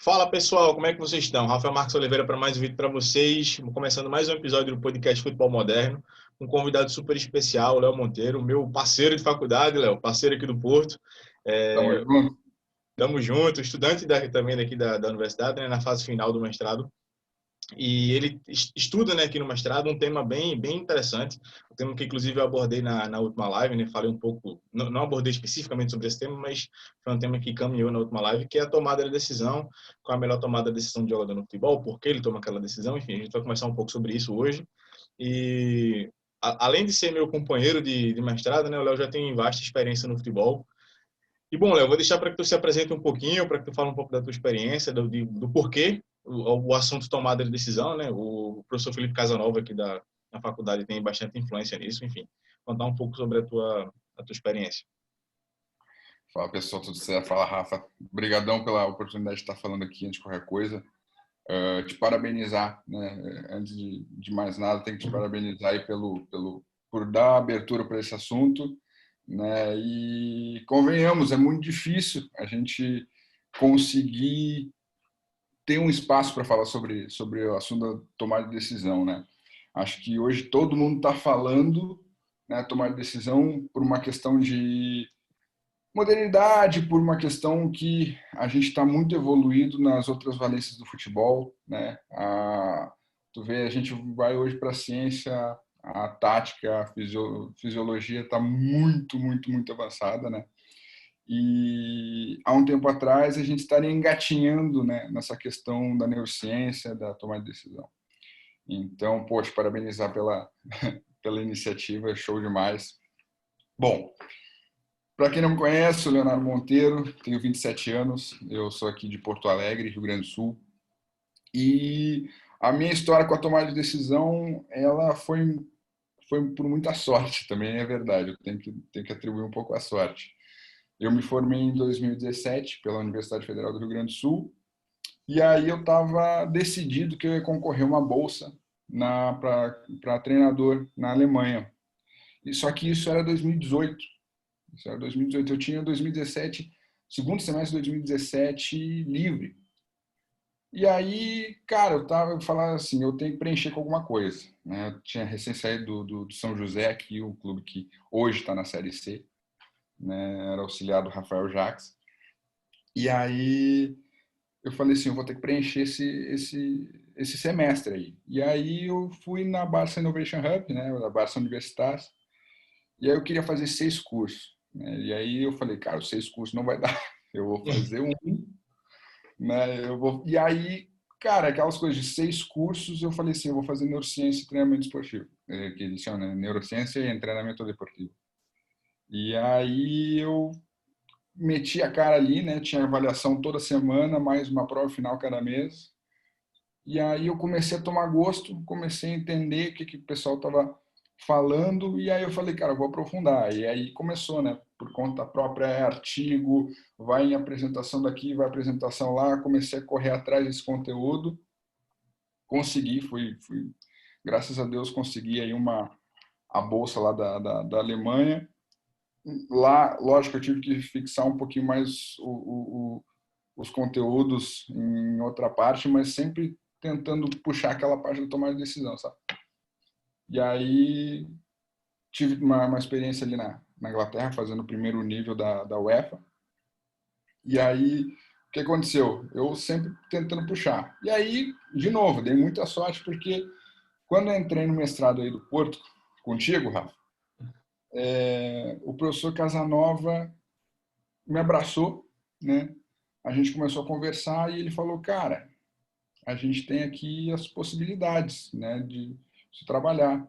Fala pessoal, como é que vocês estão? Rafael Marcos Oliveira para mais um vídeo para vocês. Começando mais um episódio do podcast Futebol Moderno. Um convidado super especial, o Léo Monteiro, meu parceiro de faculdade, Léo, parceiro aqui do Porto. Tamo junto. Tamo junto, estudante também daqui da universidade, né, na fase final do mestrado. E ele estuda, né, aqui no mestrado um tema bem interessante, um tema que inclusive eu abordei na última live, né, falei um pouco, não abordei especificamente sobre esse tema, mas foi um tema que caminhou na última live, que é a tomada de decisão, qual a melhor tomada de decisão de jogador no futebol, por que ele toma aquela decisão, enfim, a gente vai conversar um pouco sobre isso hoje. E além de ser meu companheiro de mestrado, né, o Léo já tem vasta experiência no futebol. E bom, Léo, vou deixar para que tu se apresente um pouquinho, para que tu fale um pouco da tua experiência, do porquê o assunto tomada de decisão, né? O professor Felipe Casanova aqui da faculdade tem bastante influência nisso, enfim, contar um pouco sobre a tua experiência. Fala pessoal, tudo certo? Fala Rafa. Obrigadão pela oportunidade de estar falando aqui antes de qualquer coisa. Te parabenizar, né? Antes de mais nada, tenho que te parabenizar aí por dar abertura para esse assunto, né? E convenhamos, é muito difícil a gente conseguir ter um espaço para falar sobre o assunto da tomada de decisão, né? Acho que hoje todo mundo está falando, né, tomar decisão por uma questão de modernidade, por uma questão que a gente está muito evoluído nas outras valências do futebol, né? Tu vê, a gente vai hoje para a ciência, a tática, a fisiologia está muito avançada, né? E há um tempo atrás a gente estaria engatinhando, né, nessa questão da neurociência, da tomada de decisão. Então, poxa, parabenizar pela iniciativa, show demais. Bom, para quem não me conhece, sou Leonardo Monteiro, tenho 27 anos, eu sou aqui de Porto Alegre, Rio Grande do Sul. E a minha história com a tomada de decisão, ela foi por muita sorte também, é verdade, eu tenho que atribuir um pouco a sorte. Eu me formei em 2017 pela Universidade Federal do Rio Grande do Sul, e aí eu estava decidido que eu ia concorrer uma bolsa para treinador na Alemanha. E só que isso era 2018. Isso era 2018. Eu tinha 2017, segundo semestre de 2017 livre. E aí, cara, eu falava assim, eu tenho que preencher com alguma coisa, né? Eu tinha recém saído do São José, aqui, o clube que hoje está na Série C, né? Era auxiliar do Rafael Jacques. E aí eu falei assim, eu vou ter que preencher esse semestre aí. E aí eu fui na Barça Innovation Hub, né? Da Barça Universitários. E aí eu queria fazer 6 cursos, né? E aí eu falei, cara, os 6 cursos não vai dar. Eu vou fazer um, né? E aí, cara, aquelas coisas de 6 cursos, eu falei assim, eu vou fazer neurociência e treinamento esportivo, que eles chamam, né? Neurociência e treinamento deportivo. E aí eu meti a cara ali, né? Tinha avaliação toda semana, mais uma prova final cada mês. E aí eu comecei a tomar gosto, comecei a entender o que o pessoal estava falando, e aí eu falei, cara, eu vou aprofundar. E aí começou, né? Por conta própria, artigo, vai em apresentação daqui, vai apresentação lá, comecei a correr atrás desse conteúdo, consegui, graças a Deus, consegui aí a bolsa lá da Alemanha. Lá, lógico, eu tive que fixar um pouquinho mais os conteúdos em outra parte, mas sempre tentando puxar aquela parte da tomada de decisão, sabe? E aí tive uma experiência ali na Inglaterra, fazendo o primeiro nível da UEFA. E aí, o que aconteceu? Eu sempre tentando puxar. E aí, de novo, dei muita sorte, porque quando eu entrei no mestrado aí do Porto, contigo, Rafa, o professor Casanova me abraçou, né? A gente começou a conversar e ele falou, cara, a gente tem aqui as possibilidades, né, de se trabalhar.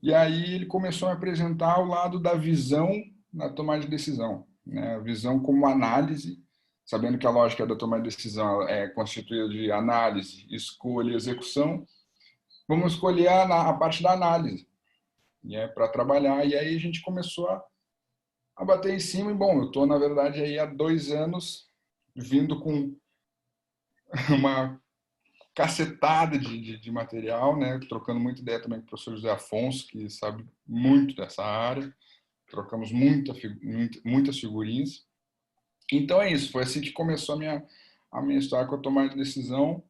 E aí ele começou a apresentar o lado da visão na tomada de decisão, né? A visão como análise, sabendo que a lógica da tomada de decisão é constituída de análise, escolha e execução. Vamos escolher a parte da análise, né, para trabalhar. E aí a gente começou a bater em cima. E, bom, eu estou, na verdade, aí há 2 anos vindo com uma cacetada de material, né? Trocando muita ideia também com o professor José Afonso, que sabe muito dessa área. Trocamos muitas figurinhas. Então é isso, foi assim que começou abençoar com a tomada de decisão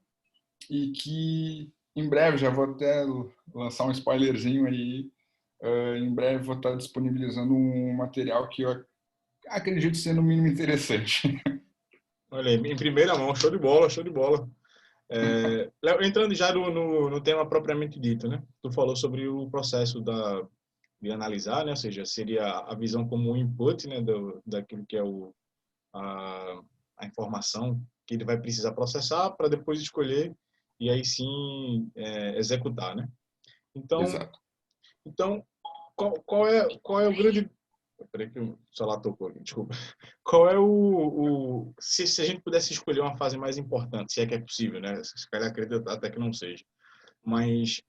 e que em breve, já vou até lançar um spoilerzinho aí, em breve vou estar disponibilizando um material que eu acredito ser no mínimo interessante. Olha aí, em primeira mão, show de bola, show de bola. Léo, entrando já no tema propriamente dito, né? Tu falou sobre o processo de analisar, né? Ou seja, seria a visão como um input, né? Daquilo que é a, a informação que ele vai precisar processar para depois escolher e aí sim executar, né? Então, Exato. então qual é o grande... Peraí que o celular tocou aqui, desculpa. Qual é se a gente pudesse escolher uma fase mais importante, se é que é possível, né? Se calhar acredito até que não seja. Mas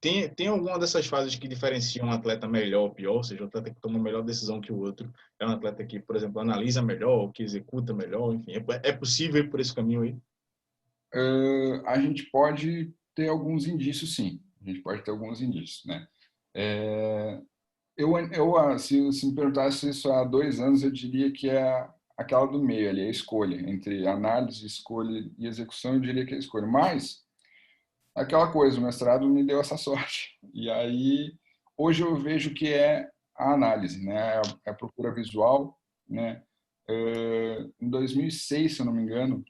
tem alguma dessas fases que diferenciam um atleta melhor ou pior? Ou seja, o atleta que toma uma melhor decisão que o outro é um atleta que, por exemplo, analisa melhor, ou que executa melhor, enfim. É possível ir por esse caminho aí? A gente pode ter alguns indícios, sim. A gente pode ter alguns indícios, né? Se me perguntasse isso há 2 anos, eu diria que é aquela do meio ali, a escolha. Entre análise, escolha e execução, eu diria que é a escolha. Mas, aquela coisa, o mestrado me deu essa sorte. E aí, hoje eu vejo que é a análise, né? É a procura visual, né? Em 2006, se eu não me engano,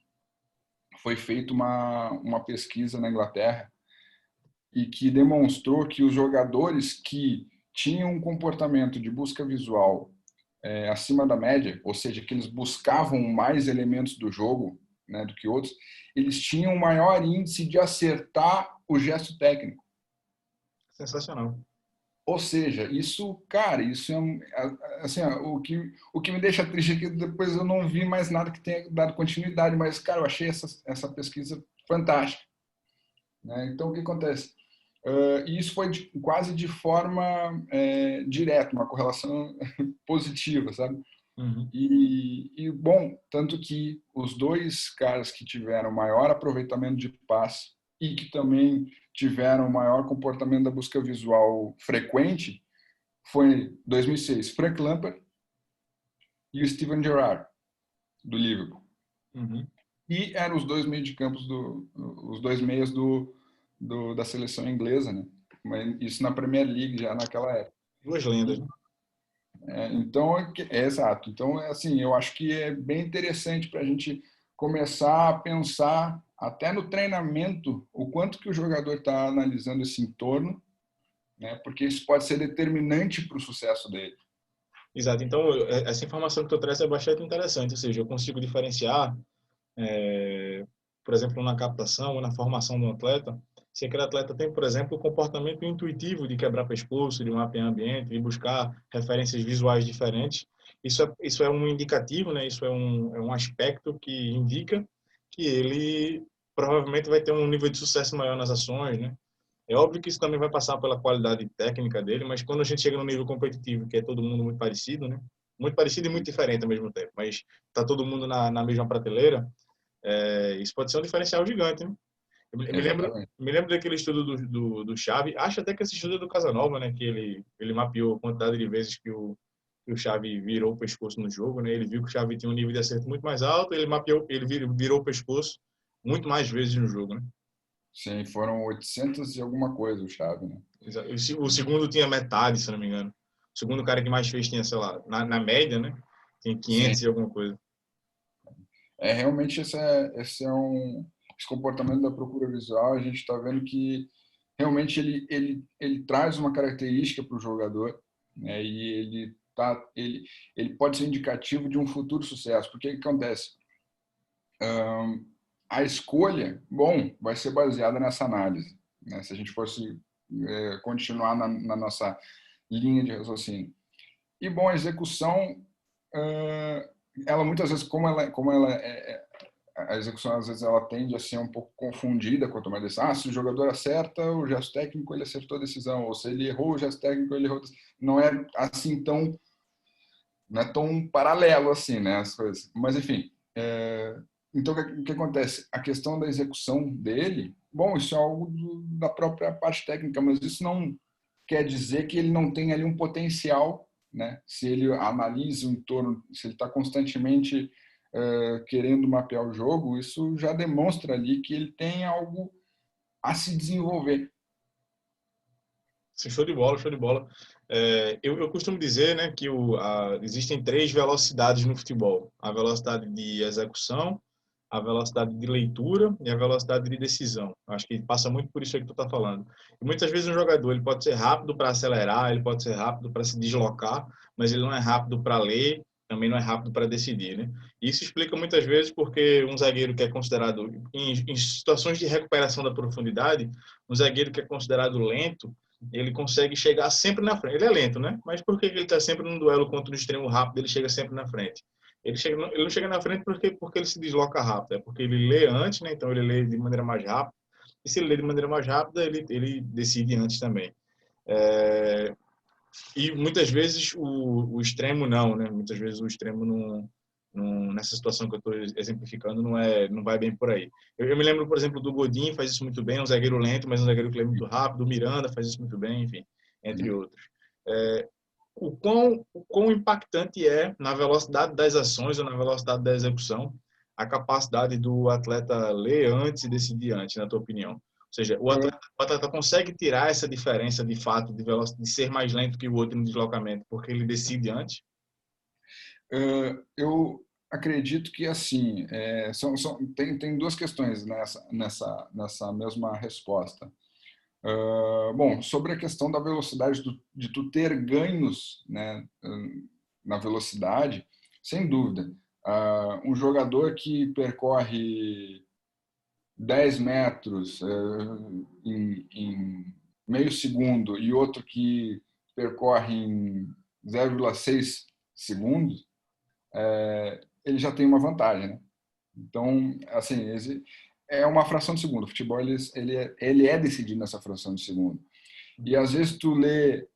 foi feita uma pesquisa na Inglaterra e que demonstrou que os jogadores que tinham um comportamento de busca visual acima da média, ou seja, que eles buscavam mais elementos do jogo, né, do que outros, eles tinham um maior índice de acertar o gesto técnico. Sensacional. Ou seja, isso, cara, isso assim, o que me deixa triste é que depois eu não vi mais nada que tenha dado continuidade, mas, cara, eu achei essa pesquisa fantástica, né? Então, o que acontece? E isso foi quase de forma direta, uma correlação positiva, sabe? Uhum. Bom, tanto que os dois caras que tiveram maior aproveitamento de passe e que também tiveram maior comportamento da busca visual frequente foi 2006, Frank Lampard e o Steven Gerrard, do Liverpool. Uhum. E eram os dois meios de campos os dois meias da seleção inglesa, né? Mas isso na Premier League já naquela época. Duas lendas, né? Então, exato. Então, assim, eu acho que é bem interessante para a gente começar a pensar até no treinamento o quanto que o jogador está analisando esse entorno, né? Porque isso pode ser determinante para o sucesso dele. Exato. Então, essa informação que tu traz é bastante interessante. Ou seja, eu consigo diferenciar, por exemplo, na captação ou na formação do atleta, se aquele atleta tem, por exemplo, o comportamento intuitivo de quebrar pescoço, de mapear ambiente, de buscar referências visuais diferentes, isso é um indicativo, né? Isso é um aspecto que indica que ele provavelmente vai ter um nível de sucesso maior nas ações, né? É óbvio que isso também vai passar pela qualidade técnica dele, mas quando a gente chega no nível competitivo, que é todo mundo muito parecido, né? Muito parecido e muito diferente ao mesmo tempo, mas tá todo mundo na mesma prateleira, isso pode ser um diferencial gigante, né? Eu Exatamente. me lembro daquele estudo do Xavi, acho até que esse estudo é do Casanova, né? Que ele mapeou a quantidade de vezes que o Xavi virou o pescoço no jogo, né? Ele viu que o Xavi tinha um nível de acerto muito mais alto, ele virou o pescoço muito mais vezes no jogo, né? Sim, foram 800 e alguma coisa o chave, né? O segundo tinha metade, se não me engano. O segundo cara que mais fez tinha, sei lá, na média, né? Tinha Sim. 500 e alguma coisa. Realmente esse comportamento da procura visual, a gente está vendo que realmente ele traz uma característica para o jogador, né? E ele pode ser indicativo de um futuro sucesso. Porque o que acontece? A escolha, bom, vai ser baseada nessa análise, né? Se a gente fosse continuar na nossa linha de raciocínio. E, bom, a execução, ela muitas vezes, a execução às vezes ela tende a ser um pouco confundida com a tomada de decisão. Se o jogador acerta o gesto técnico, ele acertou a decisão, ou se ele errou o gesto técnico, ele errou. Não é assim tão, não é tão paralelo assim, né, as coisas. Mas enfim, então o que acontece? A questão da execução dele, bom, isso é algo da própria parte técnica, mas isso não quer dizer que ele não tem ali um potencial, né? Se ele analisa o entorno, se ele está constantemente querendo mapear o jogo, isso já demonstra ali que ele tem algo a se desenvolver. Sim, show de bola, show de bola. Eu costumo dizer, né, que existem 3 velocidades no futebol: a velocidade de execução, a velocidade de leitura e a velocidade de decisão. Acho que passa muito por isso aí que tu está falando. E muitas vezes um jogador ele pode ser rápido para acelerar, ele pode ser rápido para se deslocar, mas ele não é rápido para ler, também não é rápido para decidir, né? Isso explica muitas vezes porque um zagueiro que é considerado, em situações de recuperação da profundidade, um zagueiro que é considerado lento, ele consegue chegar sempre na frente. Ele é lento, né? Mas por que ele está sempre num duelo contra um extremo rápido, ele chega sempre na frente? Ele não chega na frente porque ele se desloca rápido, é porque ele lê antes, né? Então ele lê de maneira mais rápida. E se ele lê de maneira mais rápida, ele decide antes também. E muitas vezes o extremo não, né? Muitas vezes o extremo nessa situação que eu estou exemplificando não vai bem por aí. Eu me lembro, por exemplo, do Godin, faz isso muito bem, é um zagueiro lento, mas um zagueiro que lê muito rápido. O Miranda faz isso muito bem, enfim, entre outros. O quão impactante é na velocidade das ações ou na velocidade da execução a capacidade do atleta ler antes e decidir antes, na tua opinião? Ou seja, o atleta consegue tirar essa diferença de fato de velocidade, de ser mais lento que o outro no deslocamento, porque ele decide antes? Eu acredito que assim tem duas questões nessa mesma resposta. Bom, sobre a questão da velocidade de tu ter ganhos, né, na velocidade, sem dúvida. Um jogador que percorre 10 metros em meio segundo e outro que percorre em 0,6 segundos, ele já tem uma vantagem, né? Então, assim, é uma fração de segundo. O futebol ele é decidido nessa fração de segundo. E às vezes tu lê,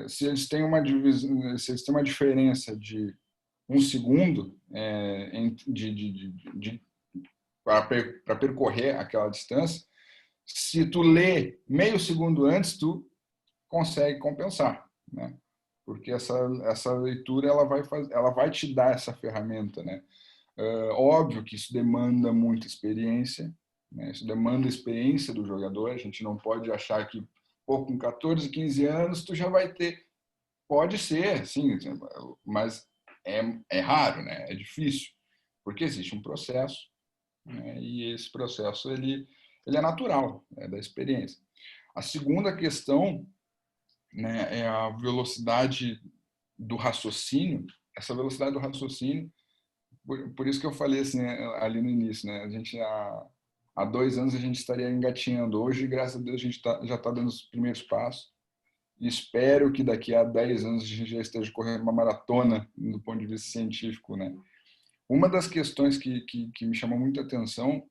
se eles têm uma divisão, se eles têm uma diferença de um segundo para percorrer aquela distância, se tu lê meio segundo antes, tu consegue compensar, né? Porque essa leitura ela vai te dar essa ferramenta, né? Óbvio que isso demanda muita experiência, né? Isso demanda experiência do jogador. A gente não pode achar que com 14, 15 anos tu já vai ter. Pode ser, sim, mas é raro, né? É difícil, porque existe um processo, né? E esse processo ele é natural, é da experiência. A segunda questão, né, é a velocidade do raciocínio. Essa velocidade do raciocínio, por isso que eu falei assim, ali no início, né? A gente há 2 anos a gente estaria engatinhando. Hoje, graças a Deus, a gente já está dando os primeiros passos. E espero que daqui a 10 anos a gente já esteja correndo uma maratona do ponto de vista científico, né? Uma das questões que me chamou muita atenção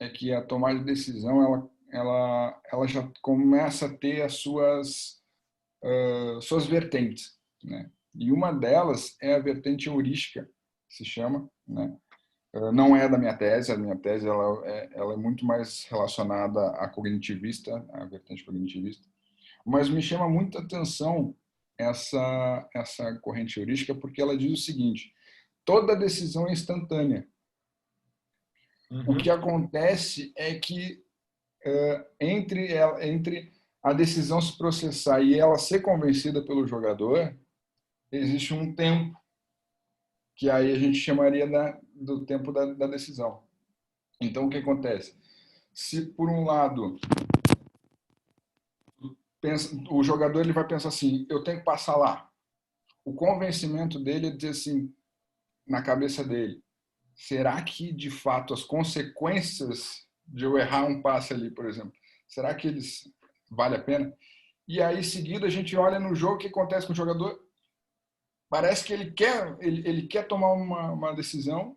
é que a tomada de decisão ela já começa a ter as suas vertentes, né? E uma delas é a vertente heurística, que se chama, né? Não é da minha tese, a minha tese ela é muito mais relacionada à cognitivista, à vertente cognitivista, mas me chama muita atenção essa corrente heurística porque ela diz o seguinte: toda decisão é instantânea. O que acontece é que entre a decisão se processar e ela ser convencida pelo jogador, existe um tempo que aí a gente chamaria do tempo da decisão. Então, o que acontece? Se, por um lado, o jogador ele vai pensar assim, eu tenho que passar lá. O convencimento dele é dizer assim, na cabeça dele, será que, de fato, as consequências de eu errar um passe ali, por exemplo, será que eles vale a pena? E aí, em seguida, a gente olha no jogo o que acontece com o jogador. Parece que ele quer tomar uma decisão,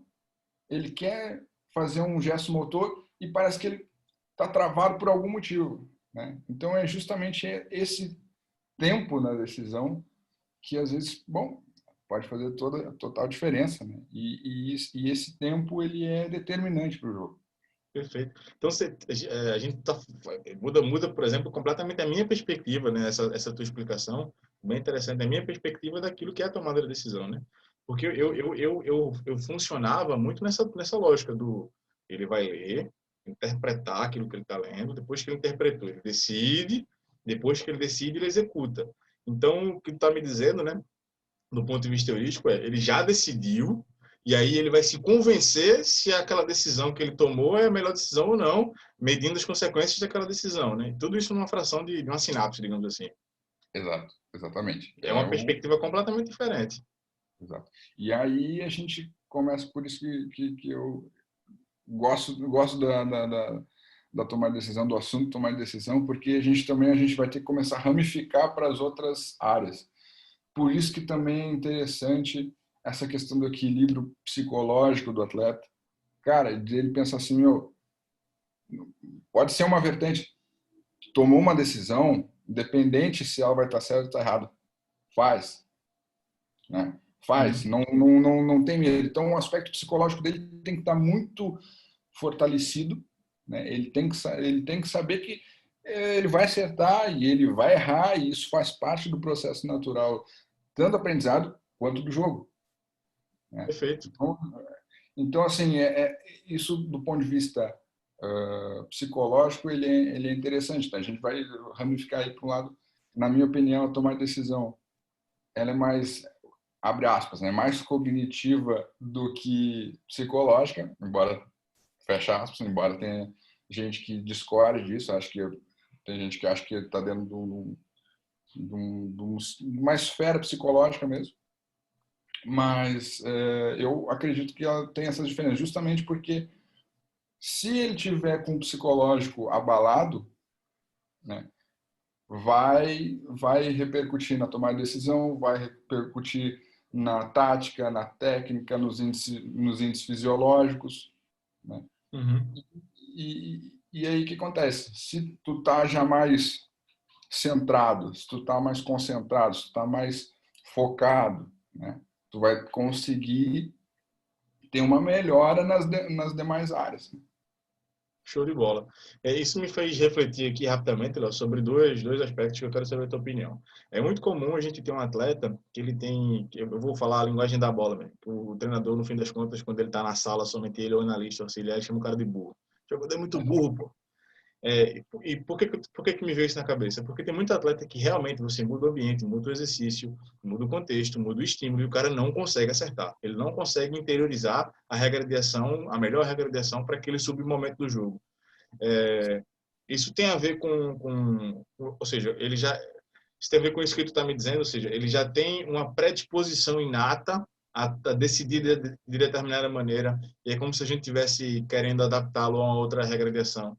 ele quer fazer um gesto motor e parece que ele está travado por algum motivo, né? Então, é justamente esse tempo na decisão que, às vezes, bom, pode fazer total diferença, né? E esse tempo ele é determinante para o jogo. Perfeito. Então, a gente muda, por exemplo, completamente a minha perspectiva, né? Essa tua explicação, bem interessante, a minha perspectiva daquilo que é a tomada da decisão, né? Porque eu funcionava muito nessa lógica do ele vai ler, interpretar aquilo que ele está lendo, depois que ele interpretou, ele decide, depois que ele decide, ele executa. Então, o que tu está me dizendo, né, do ponto de vista heurístico, ele já decidiu, e aí ele vai se convencer se aquela decisão que ele tomou é a melhor decisão ou não, medindo as consequências daquela decisão, né? Tudo isso numa fração de uma sinapse, digamos assim. Exato, exatamente. É uma perspectiva completamente diferente. Exato. E aí a gente começa por isso que eu gosto da tomar de decisão, do assunto tomar de decisão, porque a gente vai ter que começar a ramificar para as outras áreas. Por isso que também é interessante essa questão do equilíbrio psicológico do atleta. Cara, ele pensa assim, meu, pode ser uma vertente, tomou uma decisão, independente se ela vai estar certa ou estar errada, faz, né? Faz, não tem medo. Então, o aspecto psicológico dele tem que estar muito fortalecido, né? Ele tem que saber que ele vai acertar e ele vai errar, e isso faz parte do processo natural, tanto do aprendizado quanto do jogo, né? Perfeito. Então assim, isso do ponto de vista psicológico, ele é interessante, tá? A gente vai ramificar aí para um lado. Na minha opinião, a tomar decisão, ela é mais, abre aspas, né, mais cognitiva do que psicológica, embora, fecha aspas, embora tenha gente que discorde disso, acho que tem gente que acha que está dentro de uma esfera psicológica mesmo, mas eu acredito que ela tem essas diferenças, justamente porque se ele tiver com o psicológico abalado, né, vai repercutir na tomada de decisão, vai repercutir na tática, na técnica, nos índices fisiológicos, né? E aí o que acontece? Se tu tá já mais centrado, se tu tá mais concentrado, se tu tá mais focado, né, tu vai conseguir ter uma melhora nas demais áreas. Show de bola. Isso me fez refletir aqui rapidamente, Léo, sobre dois aspectos que eu quero saber a tua opinião. É muito comum a gente ter um atleta que ele tem, eu vou falar a linguagem da bola, mesmo. O treinador, no fim das contas, quando ele está na sala, somente ele ou o analista auxiliar, ele chama o cara de burro. O jogador é muito burro, pô. E por que me veio isso na cabeça? Porque tem muito atleta que realmente você muda o ambiente, muda o exercício, muda o contexto, muda o estímulo e o cara não consegue acertar. Ele não consegue interiorizar a regra de ação, a melhor regra de ação para aquele submomento do jogo. Isso tem a ver ou seja, isso tem a ver com isso que tu está me dizendo, ou seja, ele já tem uma predisposição inata a decidir de determinada maneira, e é como se a gente tivesse querendo adaptá-lo a uma outra regra de ação.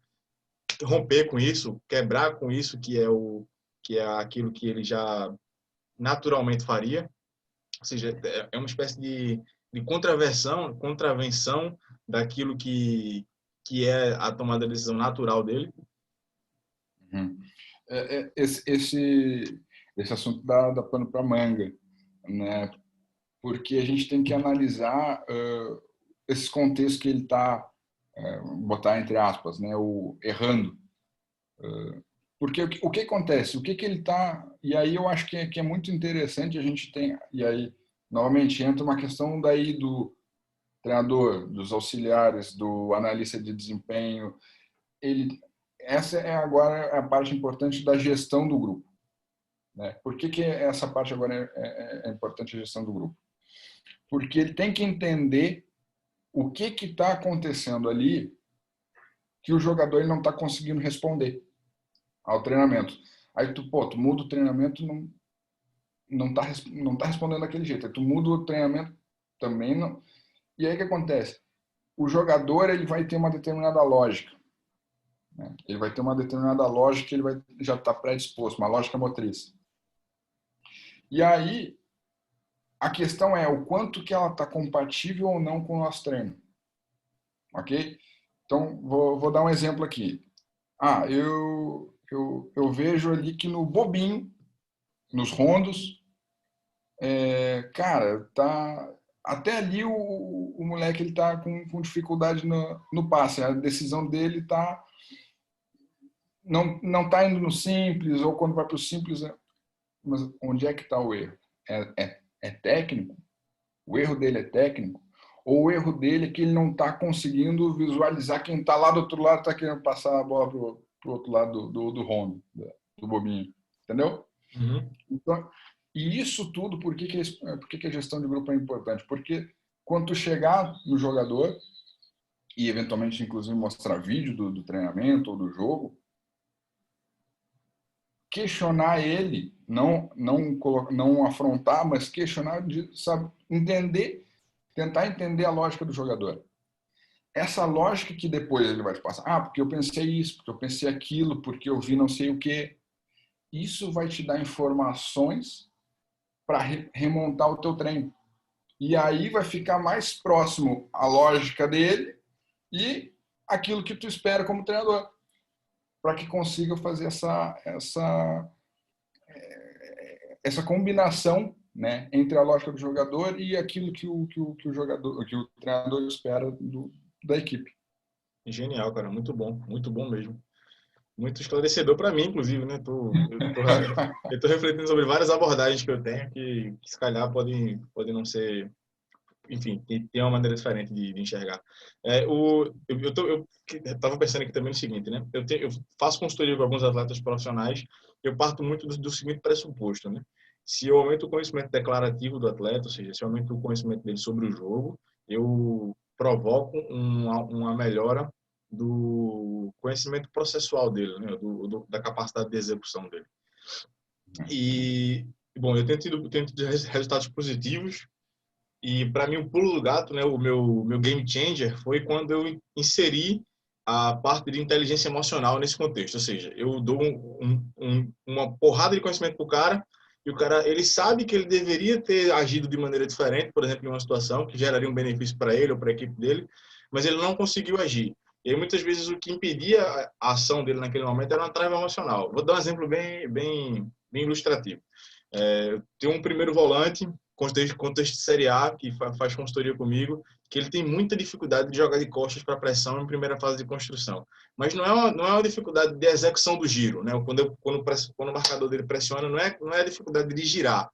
Romper com isso, quebrar com isso, que é aquilo que ele já naturalmente faria, ou seja, é uma espécie de contravenção daquilo que é a tomada de decisão natural dele. Uhum. Esse assunto dá pano para manga, né? Porque a gente tem que analisar esses contextos que ele está, botar entre aspas, né, o errando. Porque o que acontece? O que ele está... E aí eu acho que é muito interessante a gente tem... E aí, novamente, entra uma questão daí do treinador, dos auxiliares, do analista de desempenho. Essa é agora a parte importante da gestão do grupo, né? Por que essa parte agora é importante, a gestão do grupo? Porque ele tem que entender o que está acontecendo ali que o jogador ele não está conseguindo responder ao treinamento. Aí tu muda o treinamento, não tá respondendo daquele jeito. Aí tu muda o treinamento, também não. E aí o que acontece? O jogador ele vai ter uma determinada lógica, né? Ele vai ter uma determinada lógica que ele vai já estar predisposto, uma lógica motriz. E aí a questão é o quanto que ela está compatível ou não com o nosso treino. Ok? Então, vou dar um exemplo aqui. Eu vejo ali que no bobinho, nos rondos, cara, tá até ali o moleque ele tá com dificuldade no passe. A decisão dele não tá indo no simples, ou quando vai para o simples, mas onde é que está o erro? É técnico? O erro dele é técnico, ou o erro dele é que ele não está conseguindo visualizar quem está lá do outro lado está querendo passar a bola para o outro lado do home, do bobinho. Entendeu? Uhum. Então, e isso tudo, por que a gestão de grupo é importante? Porque quando tu chegar no jogador e eventualmente, inclusive, mostrar vídeo do treinamento ou do jogo, questionar ele, não afrontar, mas questionar, sabe, tentar entender a lógica do jogador. Essa lógica que depois ele vai te passar, porque eu pensei isso, porque eu pensei aquilo, porque eu vi não sei o quê. Isso vai te dar informações para remontar o teu treino. E aí vai ficar mais próximo a lógica dele e aquilo que tu espera como treinador, para que consiga fazer essa combinação, né, entre a lógica do jogador e aquilo que o jogador, que o treinador espera da equipe. Genial, cara, muito bom mesmo. Muito esclarecedor para mim, inclusive, né? Eu tô refletindo sobre várias abordagens que eu tenho que se calhar podem não ser, enfim, tem uma maneira diferente de enxergar. Eu tava pensando aqui também no seguinte, né? Eu faço consultoria com alguns atletas profissionais, eu parto muito do seguinte pressuposto, né? Se eu aumento o conhecimento declarativo do atleta, ou seja, se eu aumento o conhecimento dele sobre o jogo, eu provoco uma melhora do conhecimento processual dele, né? Da capacidade de execução dele. E, bom, eu tenho tido resultados positivos. E para mim o pulo do gato, né, o meu game changer foi quando eu inseri a parte de inteligência emocional nesse contexto. Ou seja, eu dou uma porrada de conhecimento para o cara e o cara ele sabe que ele deveria ter agido de maneira diferente, por exemplo, em uma situação que geraria um benefício para ele ou para a equipe dele, mas ele não conseguiu agir. E aí, muitas vezes o que impedia a ação dele naquele momento era uma trava emocional. Vou dar um exemplo bem ilustrativo. Tem um primeiro volante, contexto de Série A, que faz consultoria comigo, que ele tem muita dificuldade de jogar de costas para pressão em primeira fase de construção. Mas não é uma dificuldade de execução do giro, né? Quando o marcador dele pressiona, não é a dificuldade de girar.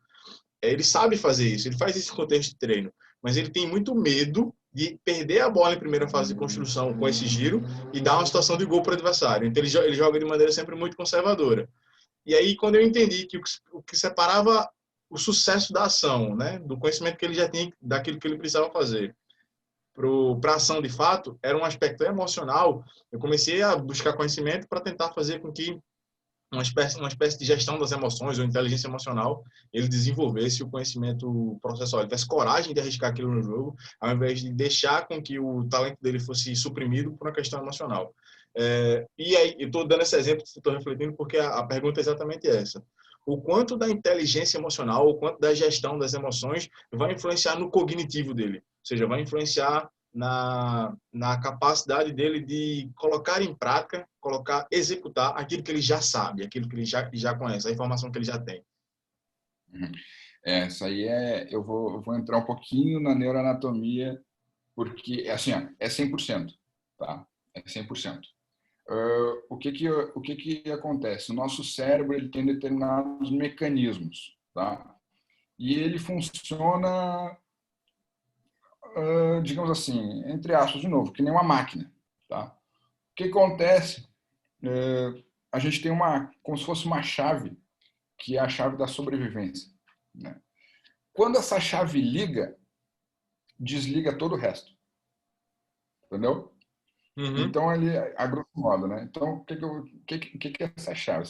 Ele sabe fazer isso, ele faz isso em contexto de treino, mas ele tem muito medo de perder a bola em primeira fase de construção com esse giro e dar uma situação de gol para o adversário. Então ele joga de maneira sempre muito conservadora. E aí, quando eu entendi que o que separava o sucesso da ação, né, do conhecimento que ele já tinha, daquilo que ele precisava fazer, para a ação de fato, era um aspecto emocional, eu comecei a buscar conhecimento para tentar fazer com que uma espécie de gestão das emoções ou inteligência emocional, ele desenvolvesse o conhecimento processual, ele tivesse coragem de arriscar aquilo no jogo, ao invés de deixar com que o talento dele fosse suprimido por uma questão emocional. E aí, eu estou dando esse exemplo, estou refletindo, porque a pergunta é exatamente essa. O quanto da inteligência emocional, o quanto da gestão das emoções vai influenciar no cognitivo dele? Ou seja, vai influenciar na capacidade dele de colocar em prática, executar aquilo que ele já sabe, aquilo que ele já conhece, a informação que ele já tem. Isso aí eu vou entrar um pouquinho na neuroanatomia, porque assim, é 100%, tá? É 100%. O que acontece? O nosso cérebro ele tem determinados mecanismos, tá? E ele funciona, digamos assim, entre aspas, de novo, que nem uma máquina, tá? O que acontece? A gente tem como se fosse uma chave, que é a chave da sobrevivência, né? Quando essa chave liga, desliga todo o resto, entendeu? Uhum. Então, ele, a grosso modo, né? Então, o que é essa chave?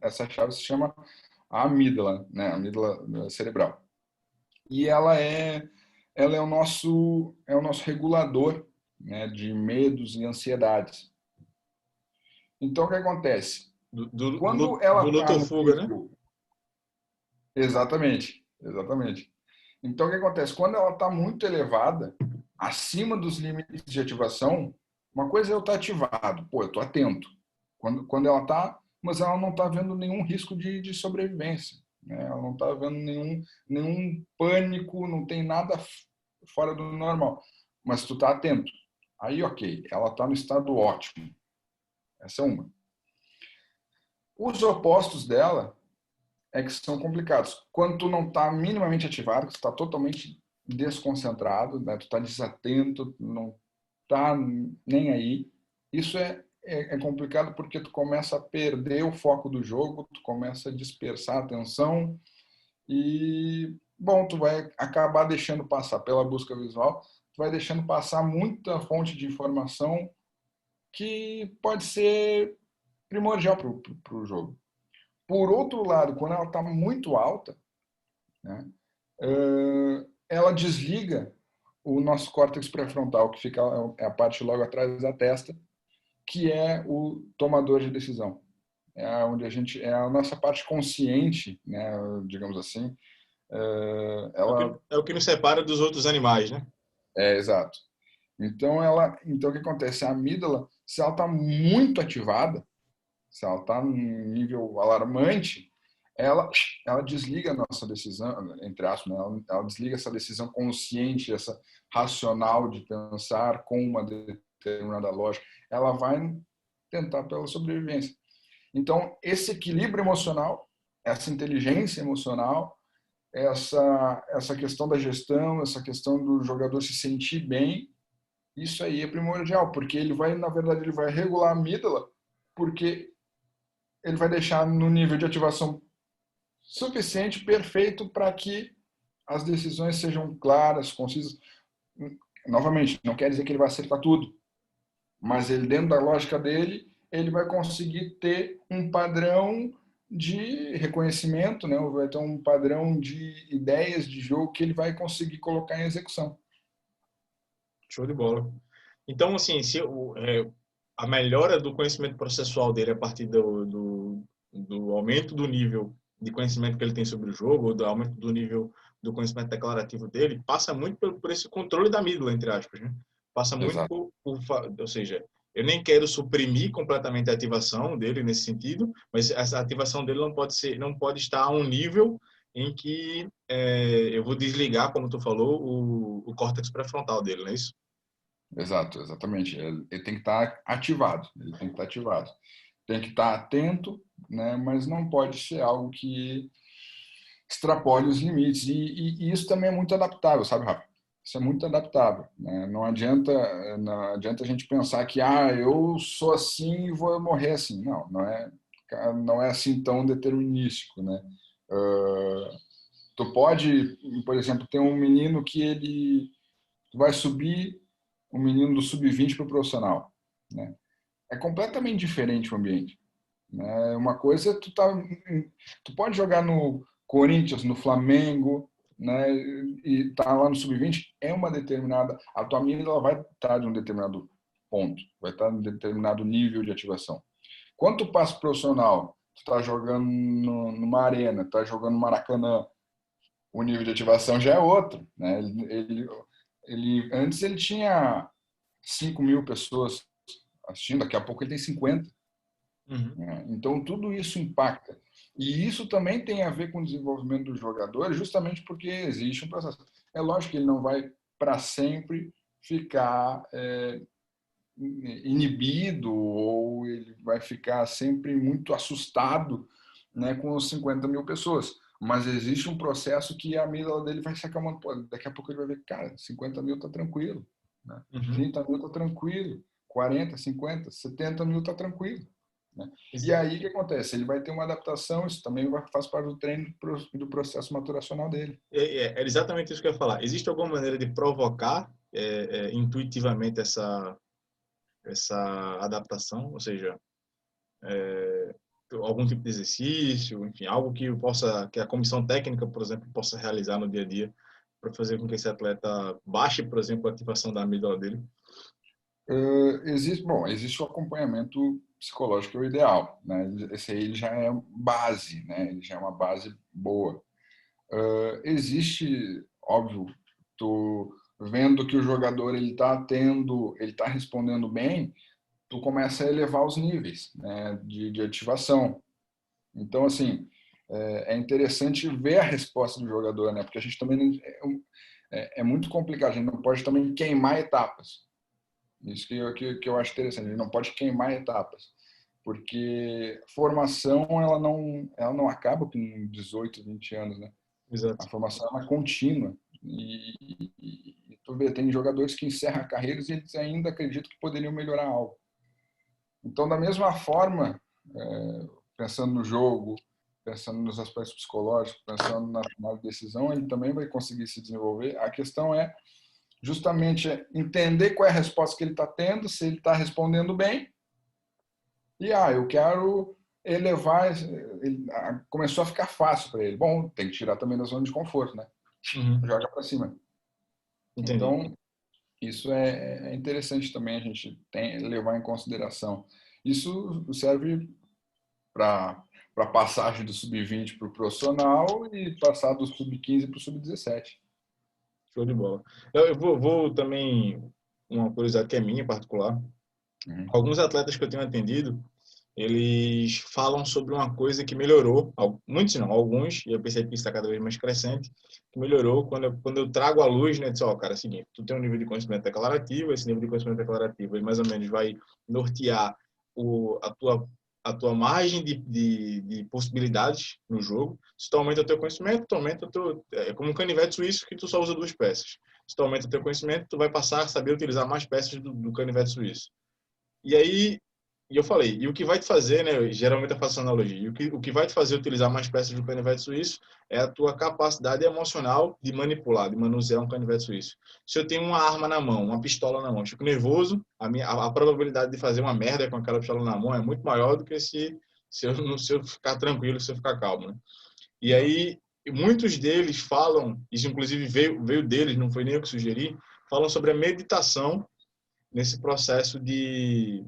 Essa chave se chama a amígdala, né? A amígdala cerebral. E ela é o nosso regulador, né? De medos e ansiedades. Então, o que acontece? Quando ela do luto está ou no fuga, né? pico... Exatamente. Então, o que acontece? Quando ela está muito elevada, acima dos limites de ativação, uma coisa é eu estar ativado, eu estou atento. Quando ela está, mas ela não está vendo nenhum risco de sobrevivência, né? Ela não está vendo nenhum pânico, não tem nada fora do normal. Mas tu está atento. Aí, ok, ela está no estado ótimo. Essa é uma. Os opostos dela é que são complicados. Quando tu não está minimamente ativado, que está totalmente desconcentrado, né? Tu tá desatento, não tá nem aí. Isso é complicado porque tu começa a perder o foco do jogo, tu começa a dispersar a atenção e, bom, tu vai acabar deixando passar pela busca visual, tu vai deixando passar muita fonte de informação que pode ser primordial para o jogo. Por outro lado, quando ela está muito alta, né, ela desliga o nosso córtex pré-frontal, que fica é a parte logo atrás da testa, que é o tomador de decisão. É onde é a nossa parte consciente, né, digamos assim. É o que nos separa dos outros animais, né? Exato. Então o que acontece? A amígdala, se ela está muito ativada, se ela está num nível alarmante, ela desliga a nossa decisão, entre aspas, né? Ela desliga essa decisão consciente, essa racional de pensar com uma determinada lógica. Ela vai tentar pela sobrevivência. Então, esse equilíbrio emocional, essa inteligência emocional, essa questão da gestão, essa questão do jogador se sentir bem, isso aí é primordial, porque ele vai, na verdade, ele vai regular a amígdala, porque ele vai deixar no nível de ativação suficiente, perfeito, para que as decisões sejam claras, concisas. Novamente, não quer dizer que ele vai acertar tudo, mas ele, dentro da lógica dele, ele vai conseguir ter um padrão de reconhecimento, né? Vai ter um padrão de ideias de jogo que ele vai conseguir colocar em execução. Show de bola. Então, assim, a melhora do conhecimento processual dele a partir do aumento do nível de conhecimento que ele tem sobre o jogo, ou do aumento do nível do conhecimento declarativo dele, passa muito por esse controle da amígdala, entre aspas, né? Passa muito Exato. ou seja, eu nem quero suprimir completamente a ativação dele nesse sentido, mas essa ativação dele não pode estar a um nível em que eu vou desligar, como tu falou, o córtex pré-frontal dele, não é isso? Exato, exatamente. Ele tem que estar ativado. Ele tem que estar ativado. Tem que estar atento, né? Mas não pode ser algo que extrapole os limites. E isso também é muito adaptável, sabe, Rafa? Isso é muito adaptável. Né? Não adianta a gente pensar que eu sou assim e vou morrer assim. Não é assim tão determinístico, né? Tu pode, por exemplo, ter um menino que ele vai subir, um menino do sub-20 para o profissional, né? É completamente diferente o ambiente. Né? Uma coisa tu pode jogar no Corinthians, no Flamengo, né? E tá lá no sub-20, a tua mira ela vai estar de um determinado ponto, vai estar em um determinado nível de ativação. Quando tu passa pro profissional, tu tá jogando numa arena, tá jogando no Maracanã, o nível de ativação já é outro, né? Antes ele tinha 5.000 pessoas assistindo, daqui a pouco ele tem 50. Uhum. Né? Então, tudo isso impacta. E isso também tem a ver com o desenvolvimento dos jogadores, justamente porque existe um processo. É lógico que ele não vai, para sempre, ficar inibido ou ele vai ficar sempre muito assustado, né, com os 50.000 pessoas. Mas existe um processo que a amígdala dele vai se acalmando. Pô, daqui a pouco ele vai ver, cara, 50.000 tá tranquilo. Né? Uhum. 30.000 tá tranquilo. 40, 50, 70.000 tá tranquilo. Né? E aí o que acontece? Ele vai ter uma adaptação, isso também faz parte do treino do processo maturacional dele. É exatamente isso que eu ia falar. Existe alguma maneira de provocar intuitivamente essa adaptação? Ou seja, algum tipo de exercício, enfim, algo que a comissão técnica, por exemplo, possa realizar no dia a dia para fazer com que esse atleta baixe, por exemplo, a ativação da amígdala dele? Existe o acompanhamento psicológico, é o ideal, né? Esse aí já é base, né? Ele já é uma base boa. Existe, óbvio, tu vendo que o jogador ele tá respondendo bem, tu começa a elevar os níveis, né, de ativação. Então, assim, é interessante ver a resposta do jogador, né? Porque a gente também é muito complicado, a gente não pode também queimar etapas. Isso que eu acho interessante. Ele não pode queimar etapas, porque formação ela não acaba com 18, 20 anos, né? A Exato. formação ela é contínua. E tu vê, tem jogadores que encerram carreiras e eles ainda acreditam que poderiam melhorar algo. Então, da mesma forma, pensando no jogo, pensando nos aspectos psicológicos, pensando na tomada de decisão, ele também vai conseguir se desenvolver. A questão é justamente entender qual é a resposta que ele está tendo, se ele está respondendo bem. E eu quero elevar. Começou a ficar fácil para ele. Bom, tem que tirar também da zona de conforto, né? Joga para cima. Entendi. Então, isso é interessante também a gente levar em consideração. Isso serve para passagem do sub-20 para o profissional e passar do sub-15 para o sub-17. Show de bola. Eu vou também, uma curiosidade que é minha particular. Alguns atletas que eu tenho atendido, eles falam sobre uma coisa que melhorou, muitos não, alguns, e eu percebo que isso está cada vez mais crescente, que melhorou quando eu trago à luz, né, diz, cara, é o seguinte, tu tem um nível de conhecimento declarativo, esse nível de conhecimento declarativo, ele mais ou menos vai nortear a tua margem de possibilidades no jogo. Se tu aumenta o teu conhecimento, tu aumenta é como um canivete suíço que tu só usa 2 peças. Se tu aumenta o teu conhecimento, tu vai passar a saber utilizar mais peças do canivete suíço. E aí, eu falei, e o que vai te fazer, né? Geralmente eu faço analogia. E o que vai te fazer utilizar mais peças do canivete suíço é a tua capacidade emocional de manipular, de manusear um canivete suíço. Se eu tenho uma arma na mão, uma pistola na mão, eu fico nervoso, a probabilidade de fazer uma merda com aquela pistola na mão é muito maior do que se eu ficar tranquilo, se eu ficar calmo, né? E aí, muitos deles falam, isso inclusive veio deles, não foi nem eu que sugeri, falam sobre a meditação nesse processo de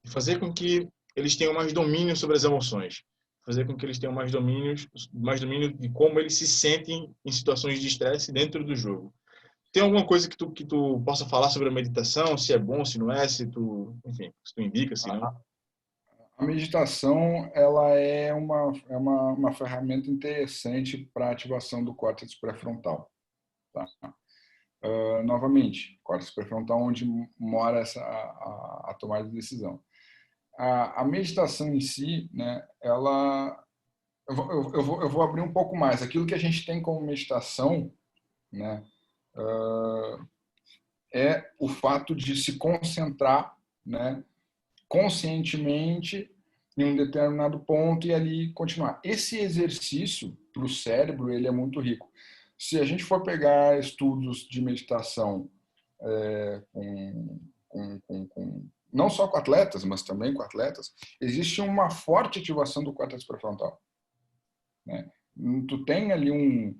fazer com que eles tenham mais domínio sobre as emoções, fazer com que eles tenham mais domínio de como eles se sentem em situações de estresse dentro do jogo. Tem alguma coisa que tu possa falar sobre a meditação, se é bom, se não é, enfim, se tu indica, se não? A meditação, ela é uma ferramenta interessante para a ativação do córtex pré-frontal. Tá? Novamente, córtex pré-frontal onde mora a tomada de decisão. A meditação em si, né, eu vou abrir um pouco mais. Aquilo que a gente tem como meditação, né, é o fato de se concentrar, né, conscientemente em um determinado ponto e ali continuar. Esse exercício para o cérebro ele é muito rico. Se a gente for pegar estudos de meditação não só com atletas, mas também com atletas, existe uma forte ativação do córtex pré-frontal. Né? Tu tem ali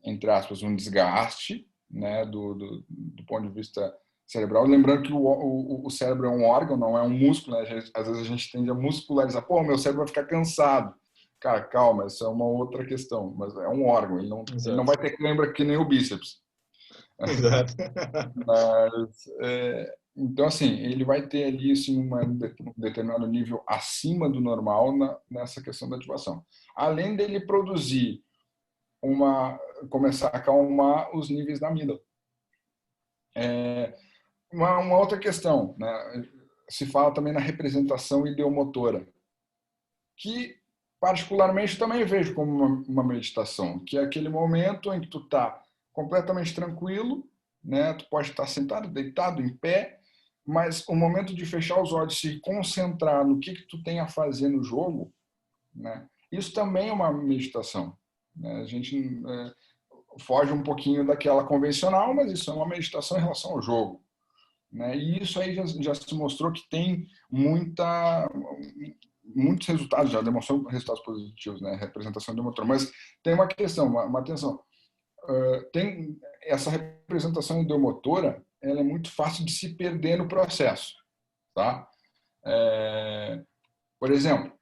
entre aspas, um desgaste, né, do ponto de vista cerebral. Lembrando que o cérebro é um órgão, não é um músculo. Né? Às vezes a gente tende a muscularizar. Pô, meu cérebro vai ficar cansado. Cara, calma, isso é uma outra questão. Mas é um órgão, ele não vai ter cãibra que nem o bíceps. Exato. Mas, então, assim, ele vai ter ali assim, um determinado nível acima do normal nessa questão da ativação. Além dele produzir começar a acalmar os níveis da amígdala. Uma outra questão, né? Se fala também na representação ideomotora, que particularmente também vejo como uma meditação, que é aquele momento em que tu está completamente tranquilo, né? Tu pode estar sentado, deitado, em pé, mas o momento de fechar os olhos, se concentrar no que tu tem a fazer no jogo, né? Isso também é uma meditação. Né? A gente foge um pouquinho daquela convencional, mas isso é uma meditação em relação ao jogo. Né? E isso aí já se mostrou que tem muitos resultados, já demonstrou resultados positivos, né? Representação de motor. Mas tem uma questão, uma atenção. Tem essa representação ideomotora, ela é muito fácil de se perder no processo. Tá? Por exemplo,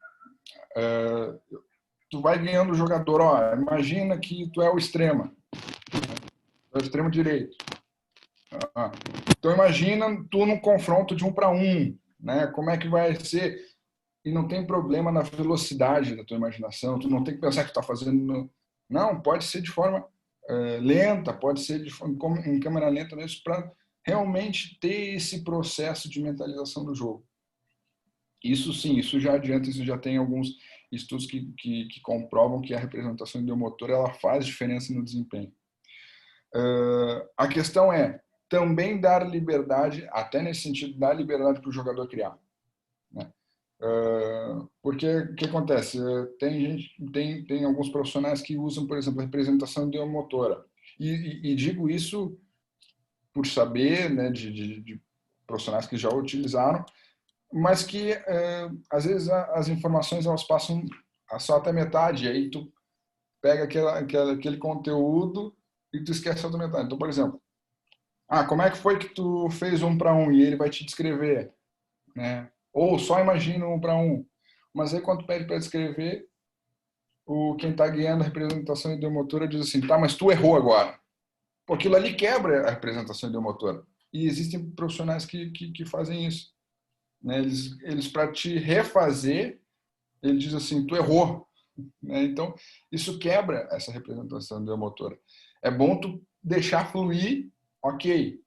tu vai ganhando o jogador, imagina que tu é o extremo direito. Então imagina tu no confronto de 1 para 1, né? Como é que vai ser? E não tem problema na velocidade da tua imaginação, tu não tem que pensar que tu tá fazendo... Não, pode ser de forma lenta, pode ser em câmera lenta mesmo, para realmente ter esse processo de mentalização do jogo. Isso sim, isso já adianta, isso já tem alguns estudos que comprovam que a representação ideomotora ela faz diferença no desempenho. A questão é também dar liberdade, até nesse sentido, dar liberdade para o jogador criar, né? Porque o que acontece? Tem alguns profissionais que usam, por exemplo, a representação ideomotora. E digo isso por saber, né, de profissionais que já utilizaram, mas que às vezes as informações elas passam só até metade, e aí tu pega aquele conteúdo e tu esquece a outra metade. Então, por exemplo, como é que foi que tu fez 1-1? E ele vai te descrever, né? Ou só imagina 1-1. Mas aí quando tu pede para descrever, quem está guiando a representação ideomotora diz assim, tá, mas tu errou agora. Porque aquilo ali quebra a representação ideomotora. E existem profissionais que fazem isso, né? Eles para te refazer, ele diz assim, tu errou, né? Então, isso quebra essa representação ideomotora. É bom tu deixar fluir, ok.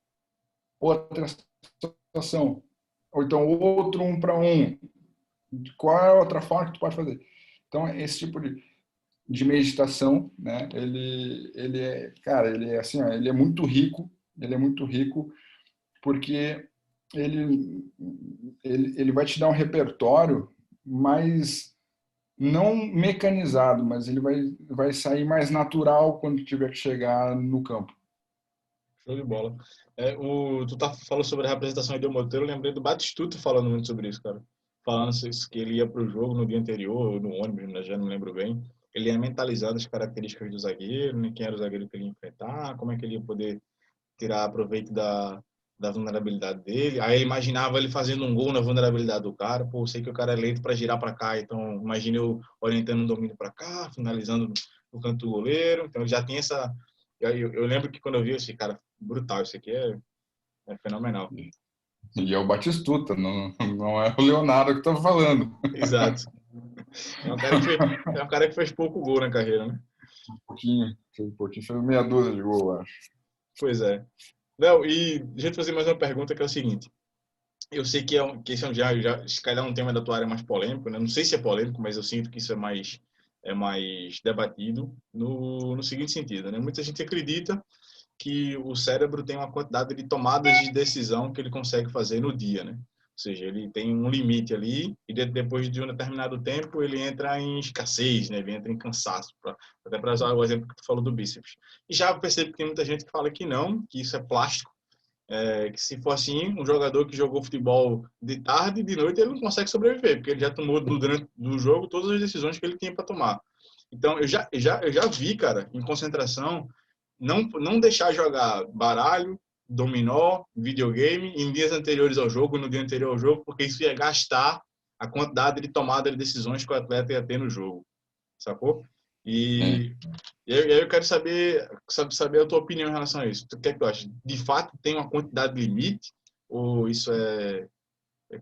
Outra situação. Ou então outro 1-1. Qual é a outra forma que tu pode fazer? Então, esse tipo de meditação, né? Ele é, cara, ele é assim, ó, ele é muito rico porque ele vai te dar um repertório mais não mecanizado, mas ele vai sair mais natural quando tiver que chegar no campo. Show de bola. Tu falou sobre a representação ideomotora, eu lembrei do Batistuta falando muito sobre isso, cara. Falando que ele ia para o jogo no dia anterior, no ônibus, né, já não lembro bem. Ele ia mentalizando as características do zagueiro, né, quem era o zagueiro que ele ia enfrentar, como é que ele ia poder tirar proveito da vulnerabilidade dele. Aí ele imaginava ele fazendo um gol na vulnerabilidade do cara. Pô, eu sei que o cara é lento para girar para cá, então imagine eu orientando um domínio para cá, finalizando no canto do goleiro. Então ele já tem essa. Eu lembro que quando eu vi esse cara, brutal, isso aqui é fenomenal. E é o Batistuta, não é o Leonardo que está falando. Exato. É um cara que fez pouco gol na carreira, né? Um pouquinho, fez meia dúzia de gol, eu acho. Pois é. Léo, e deixa eu te fazer mais uma pergunta que é o seguinte. Eu sei que esse já se calhar um tema da tua área mais polêmico, né? Não sei se é polêmico, mas eu sinto que isso é mais debatido no seguinte sentido, né? Muita gente acredita que o cérebro tem uma quantidade de tomadas de decisão que ele consegue fazer no dia, né? Ou seja, ele tem um limite ali e depois de um determinado tempo ele entra em escassez, né? Ele entra em cansaço, até para usar o exemplo que tu falou do bíceps. E já percebo que tem muita gente que fala que não, que isso é plástico, que se for assim, um jogador que jogou futebol de tarde e de noite, ele não consegue sobreviver, porque ele já tomou durante o jogo todas as decisões que ele tinha para tomar. Então, eu já vi, cara, em concentração, não deixar jogar baralho, dominó, videogame em dias anteriores ao jogo, no dia anterior ao jogo, porque isso ia gastar a quantidade de tomada de decisões que o atleta ia ter no jogo, sacou? E aí eu quero saber a tua opinião em relação a isso. O que é que tu acha? De fato, tem uma quantidade de limite? Ou isso é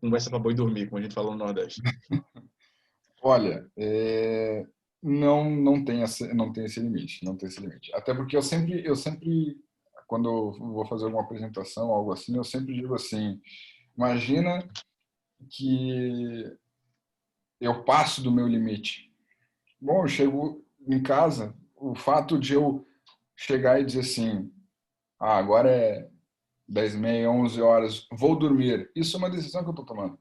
conversa para boi dormir, como a gente falou no Nordeste? Olha, não tem esse limite, não tem esse limite. Até porque eu sempre, quando eu vou fazer alguma apresentação, algo assim, eu sempre digo assim: imagina que eu passo do meu limite. Bom, eu chego em casa, o fato de eu chegar e dizer assim, agora é 10h30, 11 horas, vou dormir. Isso é uma decisão que eu estou tomando.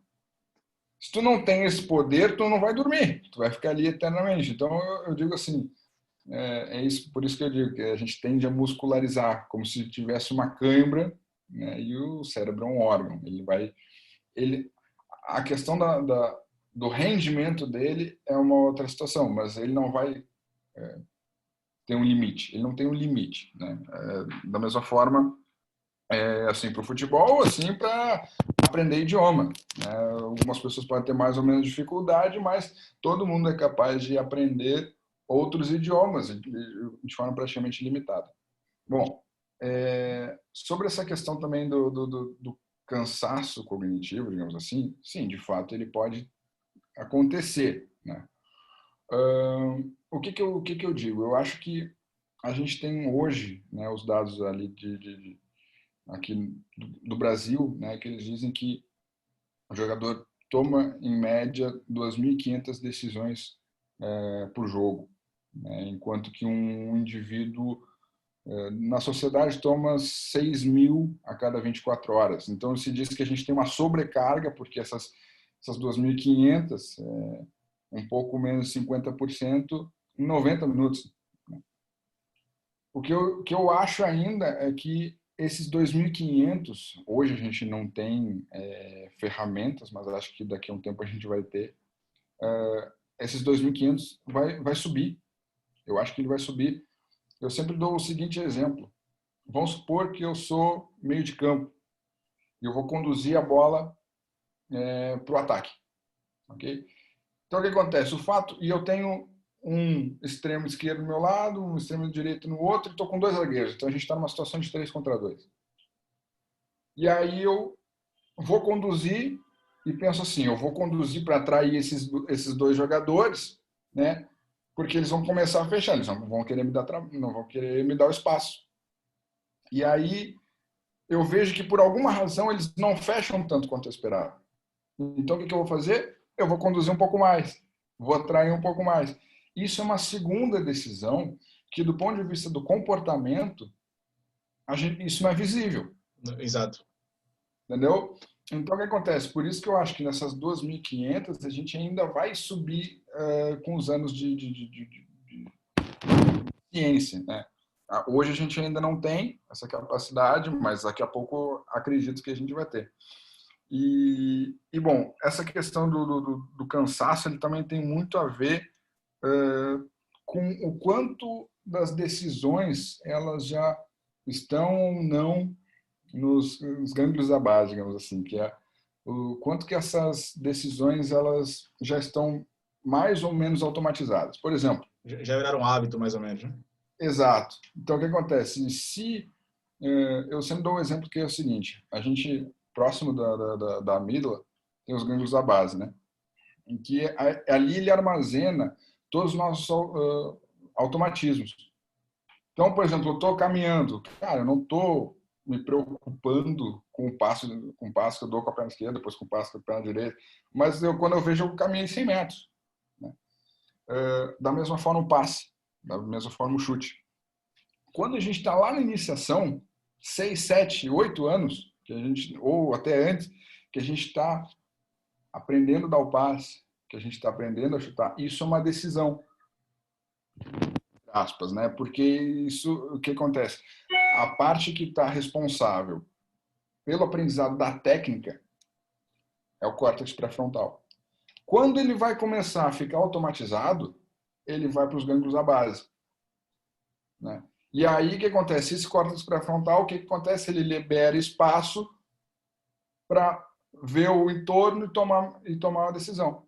Se tu não tem esse poder, tu não vai dormir, tu vai ficar ali eternamente. Então eu digo assim, isso, por isso que eu digo que a gente tende a muscularizar, como se tivesse uma cãibra, né? E o cérebro é um órgão, a questão do rendimento dele é uma outra situação, mas ele não vai ter um limite, ele não tem um limite, né? Da mesma forma, assim para o futebol, assim para aprender idioma, né? Algumas pessoas podem ter mais ou menos dificuldade, mas todo mundo é capaz de aprender outros idiomas de forma praticamente limitada. Bom, sobre essa questão também do cansaço cognitivo, digamos assim, sim, de fato ele pode acontecer, né? O que eu digo? Eu acho que a gente tem hoje, né, os dados ali aqui do Brasil, né, que eles dizem que o jogador toma, em média, 2.500 decisões para o jogo, né? Enquanto que um indivíduo na sociedade toma 6.000 a cada 24 horas. Então, se diz que a gente tem uma sobrecarga, porque essas 2.500, um pouco menos de 50%, em 90 minutos. O que eu acho ainda é que esses 2.500, hoje a gente não tem ferramentas, mas acho que daqui a um tempo a gente vai ter, esses 2.500 vai subir. Eu acho que ele vai subir. Eu sempre dou o seguinte exemplo. Vamos supor que eu sou meio de campo e eu vou conduzir a bola para o ataque. Okay? Então, o que acontece? E eu tenho um extremo esquerdo do meu lado, um extremo direito no outro, e estou com 2 zagueiros. Então, a gente está numa situação de 3 contra 2. E aí eu vou conduzir e penso assim, eu vou conduzir para atrair esses 2 jogadores, né? Porque eles vão começar a fechar, eles não vão querer me dar o espaço. E aí eu vejo que por alguma razão eles não fecham tanto quanto eu esperava. Então o que eu vou fazer? Eu vou conduzir um pouco mais, vou atrair um pouco mais. Isso é uma segunda decisão que, do ponto de vista do comportamento, isso não é visível. Exato. Entendeu? Então, o que acontece? Por isso que eu acho que nessas 2.500 a gente ainda vai subir com os anos de ciência. Né? Hoje a gente ainda não tem essa capacidade, mas daqui a pouco acredito que a gente vai ter. E bom, essa questão do cansaço ele também tem muito a ver com o quanto das decisões elas já estão ou não nos gânglios da base, digamos assim, que é o quanto que essas decisões elas já estão mais ou menos automatizadas. Por exemplo, já viraram um hábito, mais ou menos, né? Exato. Então, o que acontece? Se eu sempre dou um exemplo que é o seguinte: a gente, próximo da amígdala, tem os gânglios da base, né? Em que ali ele armazena todos os nossos automatismos. Então, por exemplo, eu estou caminhando, cara, eu não estou me preocupando com o passo que eu dou com a perna esquerda, depois com o passo com a perna direita, mas quando eu vejo, eu caminhei 100 metros. Né? Da mesma forma o passe, da mesma forma o chute. Quando a gente está lá na iniciação, 6, 7, 8 anos, que a gente, ou até antes, que a gente está aprendendo a dar o passe, que a gente está aprendendo a chutar, isso é uma decisão. Aspas, né? Porque isso, o que acontece? A parte que está responsável pelo aprendizado da técnica é o córtex pré-frontal. Quando ele vai começar a ficar automatizado, ele vai para os gânglios da base. Né? E aí o que acontece? Esse córtex pré-frontal, o que acontece? Ele libera espaço para ver o entorno e tomar uma decisão.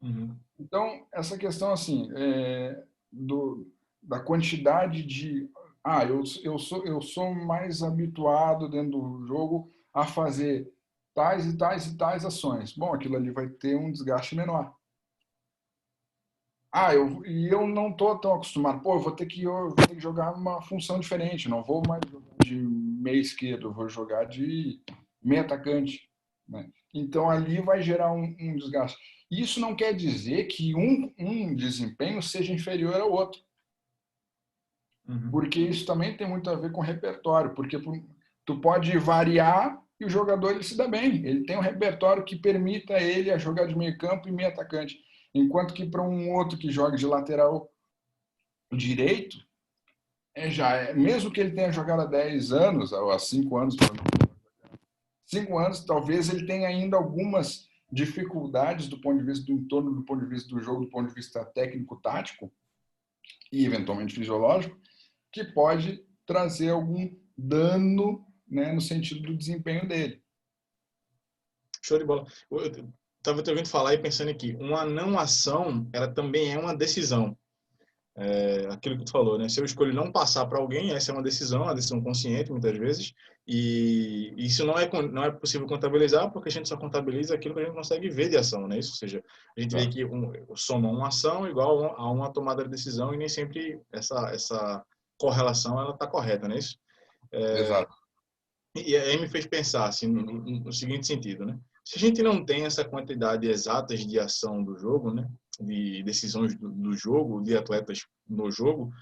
Uhum. Então, essa questão assim, da quantidade de... eu sou mais habituado dentro do jogo a fazer tais e tais e tais ações. Bom, aquilo ali vai ter um desgaste menor. Eu não estou tão acostumado. Pô, eu vou ter que jogar uma função diferente. Não vou mais jogar de meia esquerdo, eu vou jogar de meia atacante. Né? Então, ali vai gerar um desgaste. Isso não quer dizer que um desempenho seja inferior ao outro. Uhum. Porque isso também tem muito a ver com repertório. Porque tu pode variar e o jogador ele se dá bem. Ele tem um repertório que permita ele a jogar de meio campo e meio atacante. Enquanto que para um outro que joga de lateral direito, mesmo que ele tenha jogado há 10 anos, ou há 5 anos, 5 anos, talvez ele tenha ainda algumas dificuldades do ponto de vista do entorno, do ponto de vista do jogo, do ponto de vista técnico-tático e eventualmente fisiológico, que pode trazer algum dano, né, no sentido do desempenho dele. Show de bola. Eu estava te ouvindo falar e pensando aqui, uma não ação, ela também é uma decisão. Aquilo que tu falou, né? Se eu escolho não passar para alguém, essa é uma decisão consciente, muitas vezes, e isso não é possível contabilizar, porque a gente só contabiliza aquilo que a gente consegue ver de ação, né? Isso, ou seja, a gente vê que soma uma ação igual a uma tomada de decisão, e nem sempre essa correlação ela está correta, não é isso? Exato. E aí me fez pensar assim, no seguinte sentido, né? Se a gente não tem essa quantidade exatas de ação do jogo, né? De decisões do jogo, de atletas no jogo,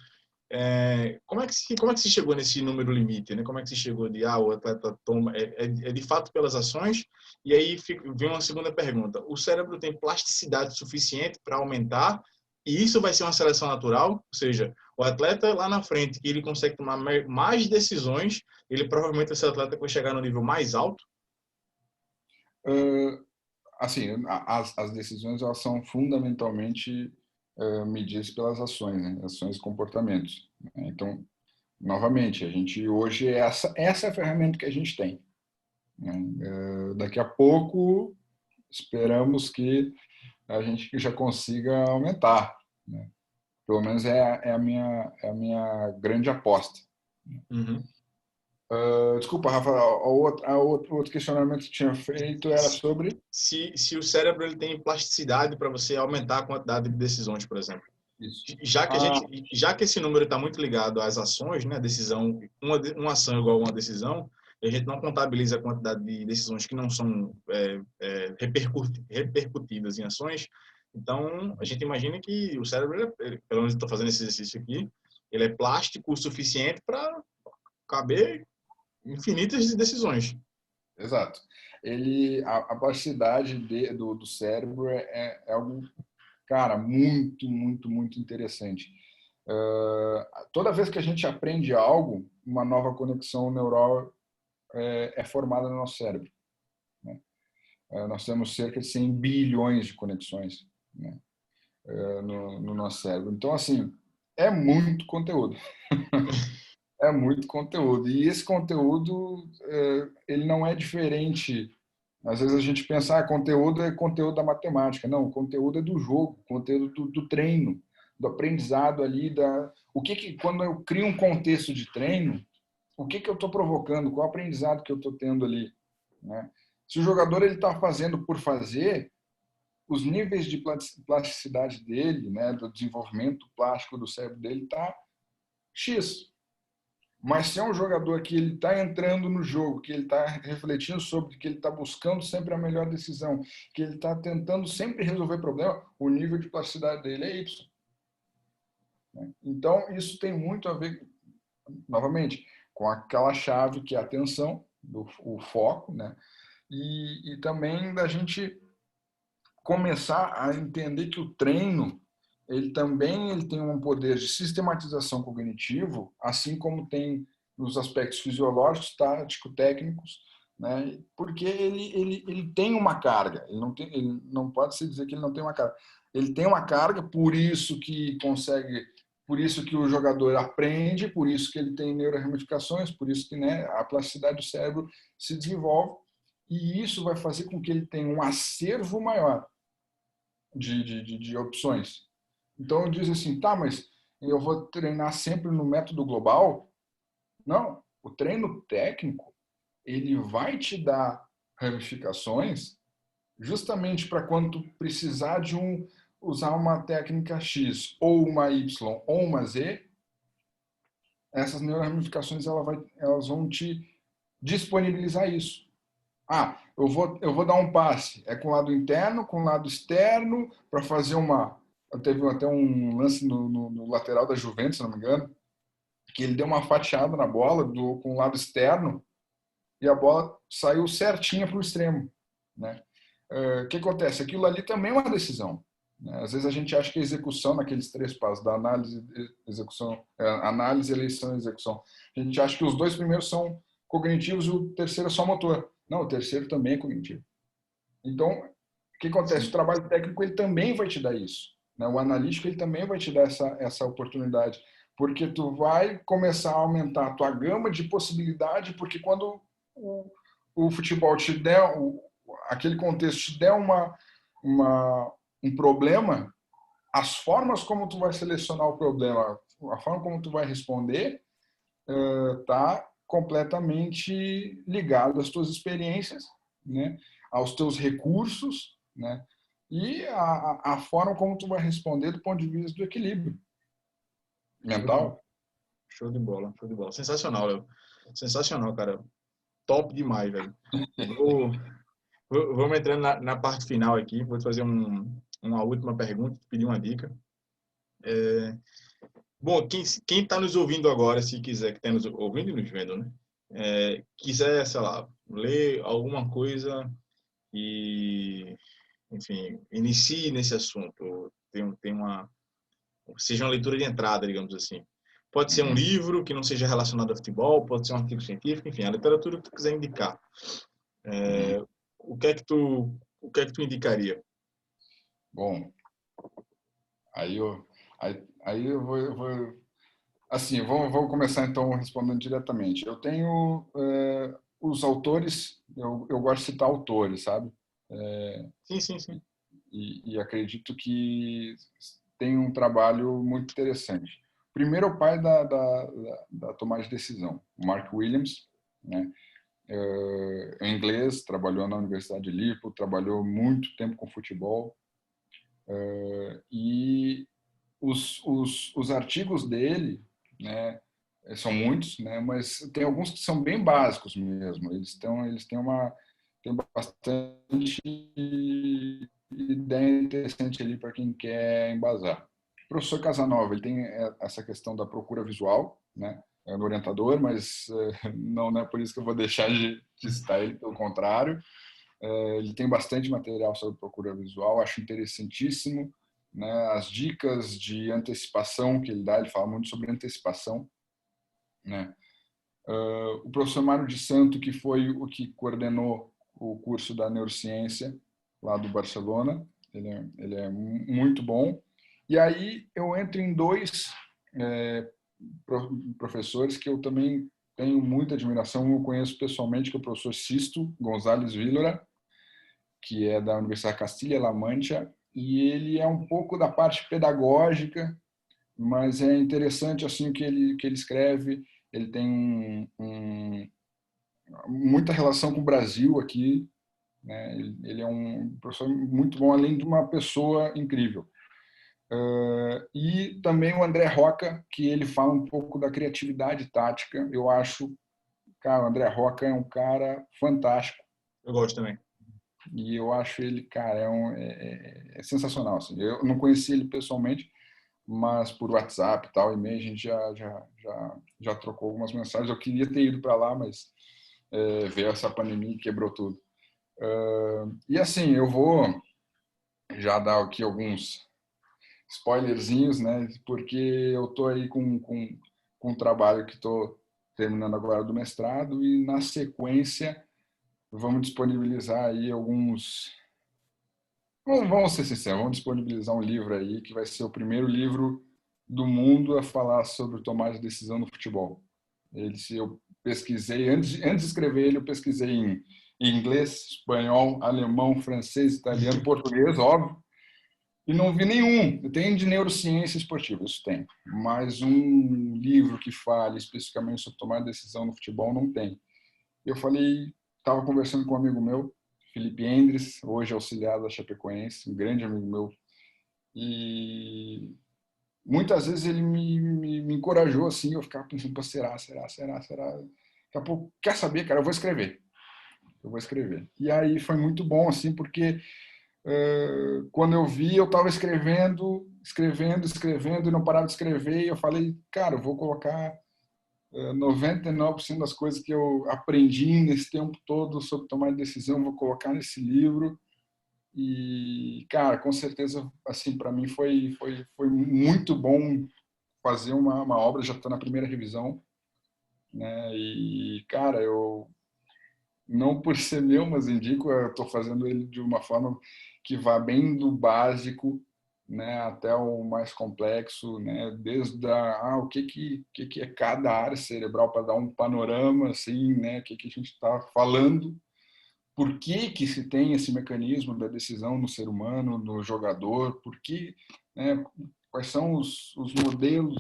como é que se chegou nesse número limite, né? Como é que se chegou de, o atleta toma, é de fato pelas ações? E aí vem uma segunda pergunta. O cérebro tem plasticidade suficiente para aumentar e isso vai ser uma seleção natural? Ou seja, o atleta lá na frente, que ele consegue tomar mais decisões, ele provavelmente esse atleta vai chegar no nível mais alto? Assim, as decisões elas são fundamentalmente medidas pelas ações, né? Ações e comportamentos. Né? Então, novamente, a gente hoje essa é a ferramenta que a gente tem. Né? Daqui a pouco esperamos que a gente já consiga aumentar. Né? Pelo menos é a minha grande aposta. Uhum. Desculpa, Rafa, outro questionamento que tinha feito era sobre Se o cérebro ele tem plasticidade para você aumentar a quantidade de decisões, por exemplo. isso. Já que esse número está muito ligado às ações, né, decisão, uma ação igual a uma decisão, a gente não contabiliza a quantidade de decisões que não são repercutidas em ações. Então, a gente imagina que o cérebro, pelo menos estou fazendo esse exercício aqui, ele é plástico o suficiente para caber infinitas decisões. Exato. A plasticidade do cérebro é algo, cara, muito, muito, muito interessante. Toda vez que a gente aprende algo, uma nova conexão neural é formada no nosso cérebro. Né? Nós temos cerca de 100 bilhões de conexões, né? No nosso cérebro. Então, assim, é muito conteúdo. É muito conteúdo. E esse conteúdo, ele não é diferente. Às vezes a gente pensa, conteúdo é conteúdo da matemática. Não, o conteúdo é do jogo, conteúdo do treino, do aprendizado ali. Quando eu crio um contexto de treino, o que eu estou provocando? Qual o aprendizado que eu estou tendo ali? Né? Se o jogador está fazendo por fazer, os níveis de plasticidade dele, né, do desenvolvimento plástico do cérebro dele está X. Mas se é um jogador que ele está entrando no jogo, que ele está refletindo sobre, que ele está buscando sempre a melhor decisão, que ele está tentando sempre resolver problema, o nível de plasticidade dele é Y. Então, isso tem muito a ver, novamente, com aquela chave que é a atenção, o foco, né? E também da gente começar a entender que o treino ele tem um poder de sistematização cognitivo, assim como tem nos aspectos fisiológicos, tático, técnicos, né? Porque ele tem uma carga, ele não pode se dizer que ele não tem uma carga. Ele tem uma carga, por isso que o jogador aprende, por isso que ele tem neuroramificações, por isso que, né, a plasticidade do cérebro se desenvolve, e isso vai fazer com que ele tenha um acervo maior de opções. Então eu digo assim, tá, mas eu vou treinar sempre no método global? Não, o treino técnico ele vai te dar ramificações justamente para quando tu precisar usar uma técnica X ou uma Y ou uma Z, essas neuroramificações elas vão te disponibilizar isso. Eu vou dar um passe, com o lado interno, com o lado externo, para fazer uma. Teve até um lance no lateral da Juventus, se não me engano, que ele deu uma fatiada na bola com o lado externo e a bola saiu certinha para o extremo. Né? O que acontece? Aquilo ali também é uma decisão. Né? Às vezes a gente acha que a execução, naqueles 3 passos, da análise, execução, análise, eleição e execução, a gente acha que os 2 primeiros são cognitivos e o terceiro é só motor. Não, o terceiro também é cognitivo. Então, o que acontece? Sim. O trabalho técnico ele também vai te dar isso. Né? O analítico ele também vai te dar essa oportunidade. Porque tu vai começar a aumentar a tua gama de possibilidade, porque quando o futebol te der, aquele contexto te der um problema, as formas como tu vai selecionar o problema, a forma como tu vai responder, tá completamente ligado às tuas experiências, né? Aos teus recursos, né? E a forma como tu vai responder do ponto de vista do equilíbrio mental. Show de bola, show de bola. Sensacional, Léo. Sensacional, cara. top demais, velho. Vou, vamos entrando na parte final aqui. Vou te fazer uma última pergunta, te pedir uma dica. Bom, quem está nos ouvindo agora, se quiser, que está nos ouvindo e nos vendo, né? Quiser, sei lá, ler alguma coisa e, enfim, inicie nesse assunto. Seja uma leitura de entrada, digamos assim. Pode ser um livro que não seja relacionado a futebol, pode ser um artigo científico, enfim, a literatura que tu quiser indicar. O que é que tu indicaria? Bom, aí eu vou assim, vou começar então respondendo diretamente. Eu tenho os autores, eu gosto de citar autores, sabe? Sim. E acredito que tem um trabalho muito interessante. Primeiro, o pai da tomada de decisão, o Mark Williams, né? Em inglês, trabalhou na Universidade de Liverpool, trabalhou muito tempo com futebol, e os artigos dele, né, são muitos, né, mas tem alguns que são bem básicos mesmo. Eles têm bastante ideia interessante ali para quem quer embasar. O professor Casanova, ele tem essa questão da procura visual, né? É um orientador, mas não é por isso que eu vou deixar de citar ele, pelo contrário. Ele tem bastante material sobre procura visual, acho interessantíssimo, né? As dicas de antecipação que ele dá, ele fala muito sobre antecipação, né? O professor Mário de Santo, que foi o que coordenou o curso da neurociência lá do Barcelona, ele é muito bom. E aí eu entro em dois professores que eu também tenho muita admiração. Eu conheço pessoalmente, que é o professor Sisto González Villora, que é da Universidade Castilla-La Mancha, e ele é um pouco da parte pedagógica, mas é interessante assim o que ele escreve. Ele tem muita relação com o Brasil aqui, né? Ele é um professor muito bom, além de uma pessoa incrível. E também o André Roca, que ele fala um pouco da criatividade tática. Eu acho, cara, o André Roca é um cara fantástico. Eu gosto também. E eu acho ele, cara, é sensacional. Assim. Eu não conheci ele pessoalmente, mas por WhatsApp e tal, e-mail, a gente já trocou algumas mensagens. Eu queria ter ido para lá, mas veio essa pandemia e quebrou tudo. E assim, eu vou já dar aqui alguns spoilerzinhos, né? Porque eu tô aí com um trabalho que estou terminando agora do mestrado e na sequência vamos disponibilizar aí alguns. Vamos ser sinceros, vamos disponibilizar um livro aí que vai ser o primeiro livro do mundo a falar sobre tomar de decisão no futebol. Eu pesquisei, antes de escrever ele, eu pesquisei em inglês, espanhol, alemão, francês, italiano, português, óbvio, e não vi nenhum. Tem de neurociência esportiva, isso tem, mas um livro que fale especificamente sobre tomar decisão no futebol não tem. Eu falei, estava conversando com um amigo meu, Felipe Endres, hoje auxiliar da Chapecoense, um grande amigo meu, e muitas vezes ele me encorajou assim, eu ficava pensando, pô, será? Daqui a pouco, quer saber, cara, eu vou escrever. E aí foi muito bom, assim, porque quando eu vi, eu estava escrevendo, e não parava de escrever, e eu falei, cara, eu vou colocar 99% das coisas que eu aprendi nesse tempo todo sobre tomar decisão, vou colocar nesse livro. E, cara, com certeza, assim, para mim foi muito bom fazer uma obra, já está na primeira revisão, né? E, cara, eu não por ser meu, mas indico, eu estou fazendo ele de uma forma que vá bem do básico, né, até o mais complexo, né, desde o que é cada área cerebral para dar um panorama, assim, né, o que a gente está falando, por que se tem esse mecanismo da decisão no ser humano, no jogador, por que, né, quais são os modelos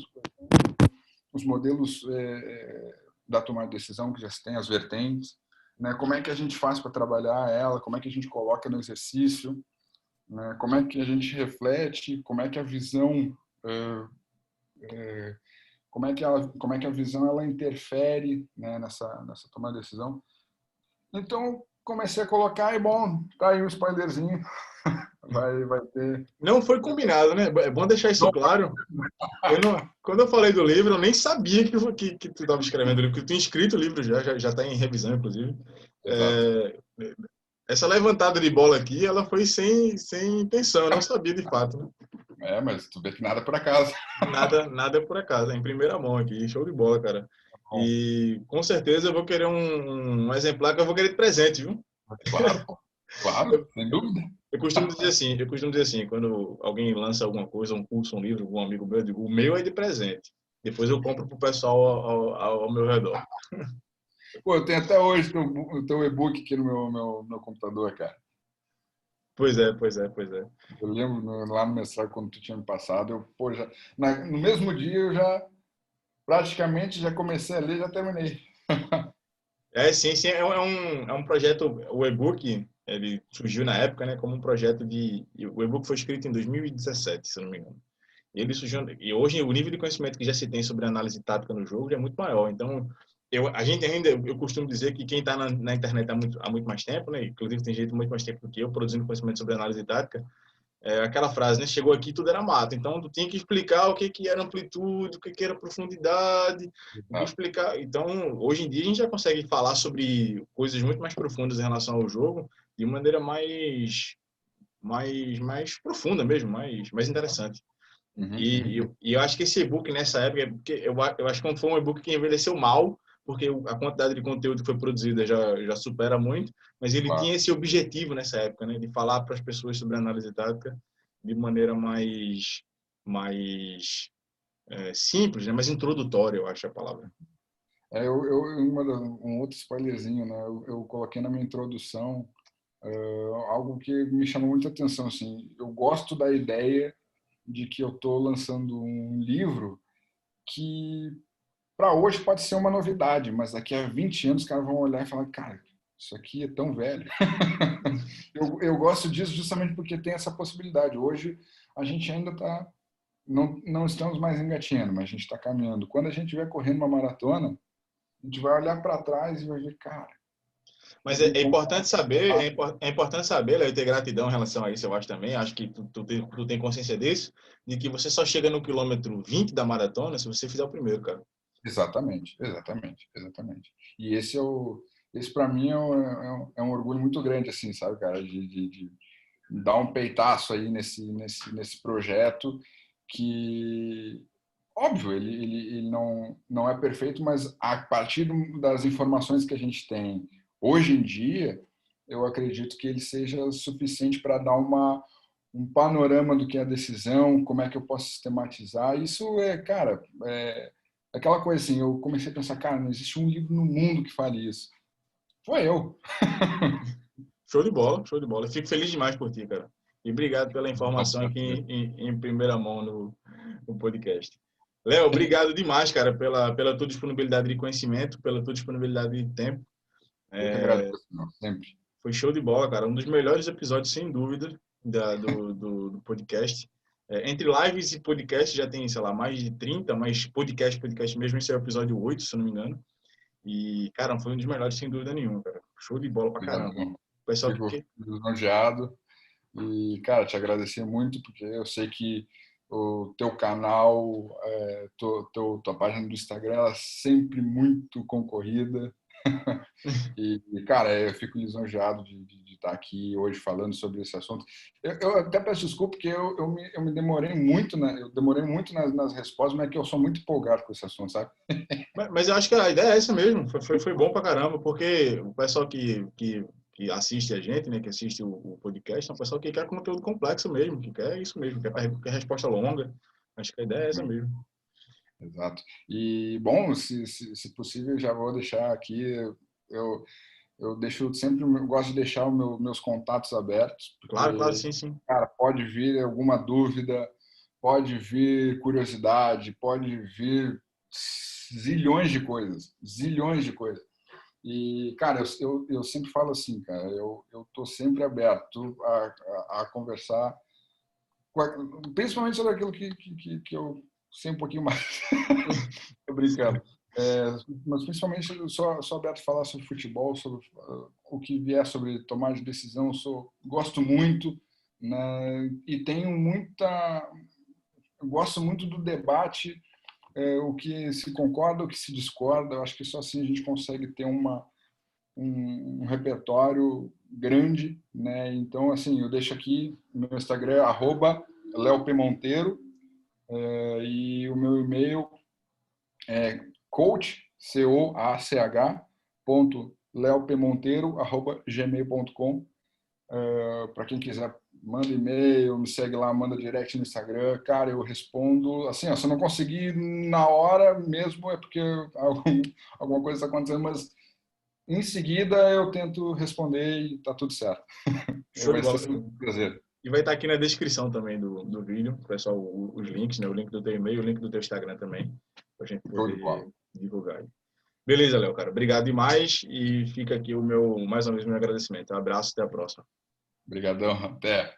da tomada de decisão que já se tem, as vertentes, né, como é que a gente faz para trabalhar ela, como é que a gente coloca no exercício, né, como é que a gente reflete, como é que a visão como é que a visão ela interfere, né, nessa tomada de decisão. Então, comecei a colocar e, bom, tá aí um spoilerzinho. Vai ter... Não foi combinado, né? É bom deixar isso claro. Quando eu falei do livro, eu nem sabia que tu estava escrevendo o livro, que tu tinha escrito o livro já está em revisão, inclusive. Exato. Essa levantada de bola aqui, ela foi sem intenção, eu não sabia de fato, né? Mas tu vê que nada é por acaso. Nada é por acaso, é em primeira mão aqui, show de bola, cara. Bom, E com certeza eu vou querer um exemplar que eu vou querer de presente, viu? claro, claro, sem dúvida. Eu costumo dizer assim, quando alguém lança alguma coisa, um curso, um livro, algum amigo meu, eu digo, o meu é de presente. Depois eu compro pro pessoal ao meu redor. Pô, eu tenho até hoje o teu e-book aqui no meu computador, cara. Pois é, pois é, pois é. Eu lembro lá no mestrado, quando tu tinha me passado, pô, no mesmo dia eu já praticamente já comecei a ler, já terminei. Sim, sim, é um projeto, o e-book, ele surgiu na época, né, como um projeto o e-book foi escrito em 2017, se eu não me engano. Ele surgiu, e hoje o nível de conhecimento que já se tem sobre análise tática no jogo é muito maior. Então, a gente ainda, eu costumo dizer que quem está na internet há muito mais tempo, né, inclusive tem gente muito mais tempo do que eu produzindo conhecimento sobre análise tática, aquela frase, né? Chegou aqui, tudo era mato. Então, tu tinha que explicar o que era amplitude, o que era profundidade, Ah, explicar. Então, hoje em dia, a gente já consegue falar sobre coisas muito mais profundas em relação ao jogo de maneira mais profunda mesmo, mais interessante. uhum, E eu acho que esse e-book, nessa época, porque eu acho que foi um e-book que envelheceu mal, porque a quantidade de conteúdo que foi produzida já supera muito, mas ele claro. tinha esse objetivo nessa época, né, de falar para as pessoas sobre análise tática de maneira mais simples, né, mais introdutória, eu acho a palavra. Um outro spoilerzinho, né? Eu coloquei na minha introdução algo que me chamou muita atenção, assim. Eu gosto da ideia de que eu estou lançando um livro que para hoje pode ser uma novidade, mas daqui a 20 anos os caras vão olhar e falar, cara, isso aqui é tão velho. Eu gosto disso justamente porque tem essa possibilidade. Hoje a gente ainda está, não estamos mais engatinhando, mas a gente está caminhando. Quando a gente estiver correndo uma maratona, a gente vai olhar para trás e vai ver, cara, Mas tem é como... importante saber, é importante saber, Léo, e ter gratidão em relação a isso, eu acho também. Acho que tu tem consciência disso, de que você só chega no quilômetro 20 da maratona se você fizer o primeiro, cara. Exatamente, exatamente, exatamente. E esse para mim é um orgulho muito grande, assim, sabe, cara, de dar um peitaço aí nesse projeto que, óbvio, ele não é perfeito, mas a partir das informações que a gente tem hoje em dia, eu acredito que ele seja suficiente para dar um panorama do que é a decisão, como é que eu posso sistematizar. Isso cara, aquela coisa assim, eu comecei a pensar, cara, não existe um livro no mundo que fale isso. Foi eu. Show de bola, show de bola. Eu fico feliz demais por ti, cara. E obrigado pela Então, informação aqui em primeira mão no podcast. Léo, obrigado demais, cara, pela tua disponibilidade de conhecimento, pela tua disponibilidade de tempo. eu que agradeço, não, sempre. Foi show de bola, cara. Um dos melhores episódios, sem dúvida, do podcast. Entre lives e podcast já tem, sei lá, mais de 30, mas podcast mesmo, esse é o episódio 8, se eu não me engano. E, cara, foi um dos melhores, sem dúvida nenhuma, cara. Show de bola pra caramba. Obrigadão. O pessoal Fico que lisonjeado e, cara, te agradecer muito, porque eu sei que o teu canal, tua página do Instagram, ela é sempre muito concorrida. E, cara, eu fico lisonjeado de estar aqui hoje falando sobre esse assunto. Eu até peço desculpa, porque eu demorei muito, eu demorei muito nas respostas, mas é que eu sou muito empolgado com esse assunto, sabe? Mas eu acho que a ideia é essa mesmo. Foi bom pra caramba, porque o pessoal que assiste a gente, né, que assiste o podcast, é um pessoal que quer conteúdo complexo mesmo, que quer isso mesmo, quer resposta longa. Acho que a ideia é essa mesmo. Exato. E, bom, se possível, já vou deixar aqui. Eu, eu deixo sempre, eu gosto de deixar os meus contatos abertos, Claro, claro, porque, sim, sim. cara, pode vir alguma dúvida, pode vir curiosidade, pode vir zilhões de coisas, zilhões de coisas. E, cara, eu sempre falo assim, cara, eu tô sempre aberto a conversar, principalmente sobre aquilo que eu sei um pouquinho mais. Tô brincando. Mas principalmente eu sou aberto a falar sobre futebol, sobre o que vier sobre tomar de decisão. Gosto muito, né? E tenho eu gosto muito do debate, o que se concorda, o que se discorda. Eu acho que só assim a gente consegue ter um repertório grande, né? Então, assim, eu deixo aqui meu Instagram @leopmonteiro, e o meu e-mail é coach, coach, leopmonteiro@gmail.com. Para quem quiser, manda e-mail, me segue lá, manda direct no Instagram. Cara, eu respondo. Assim, se eu não conseguir na hora mesmo, é porque alguma coisa está acontecendo, mas em seguida eu tento responder e tá tudo certo. Show de Vai ser bola. sempre um prazer. E vai estar aqui na descrição também do vídeo, pessoal, os links, né? O link do teu e-mail, o link do teu Instagram também, para a gente Show de bola. poder divulgar. Beleza, Léo, cara. Obrigado demais e fica aqui mais uma vez, meu agradecimento. Um abraço, até a próxima. Obrigadão, até.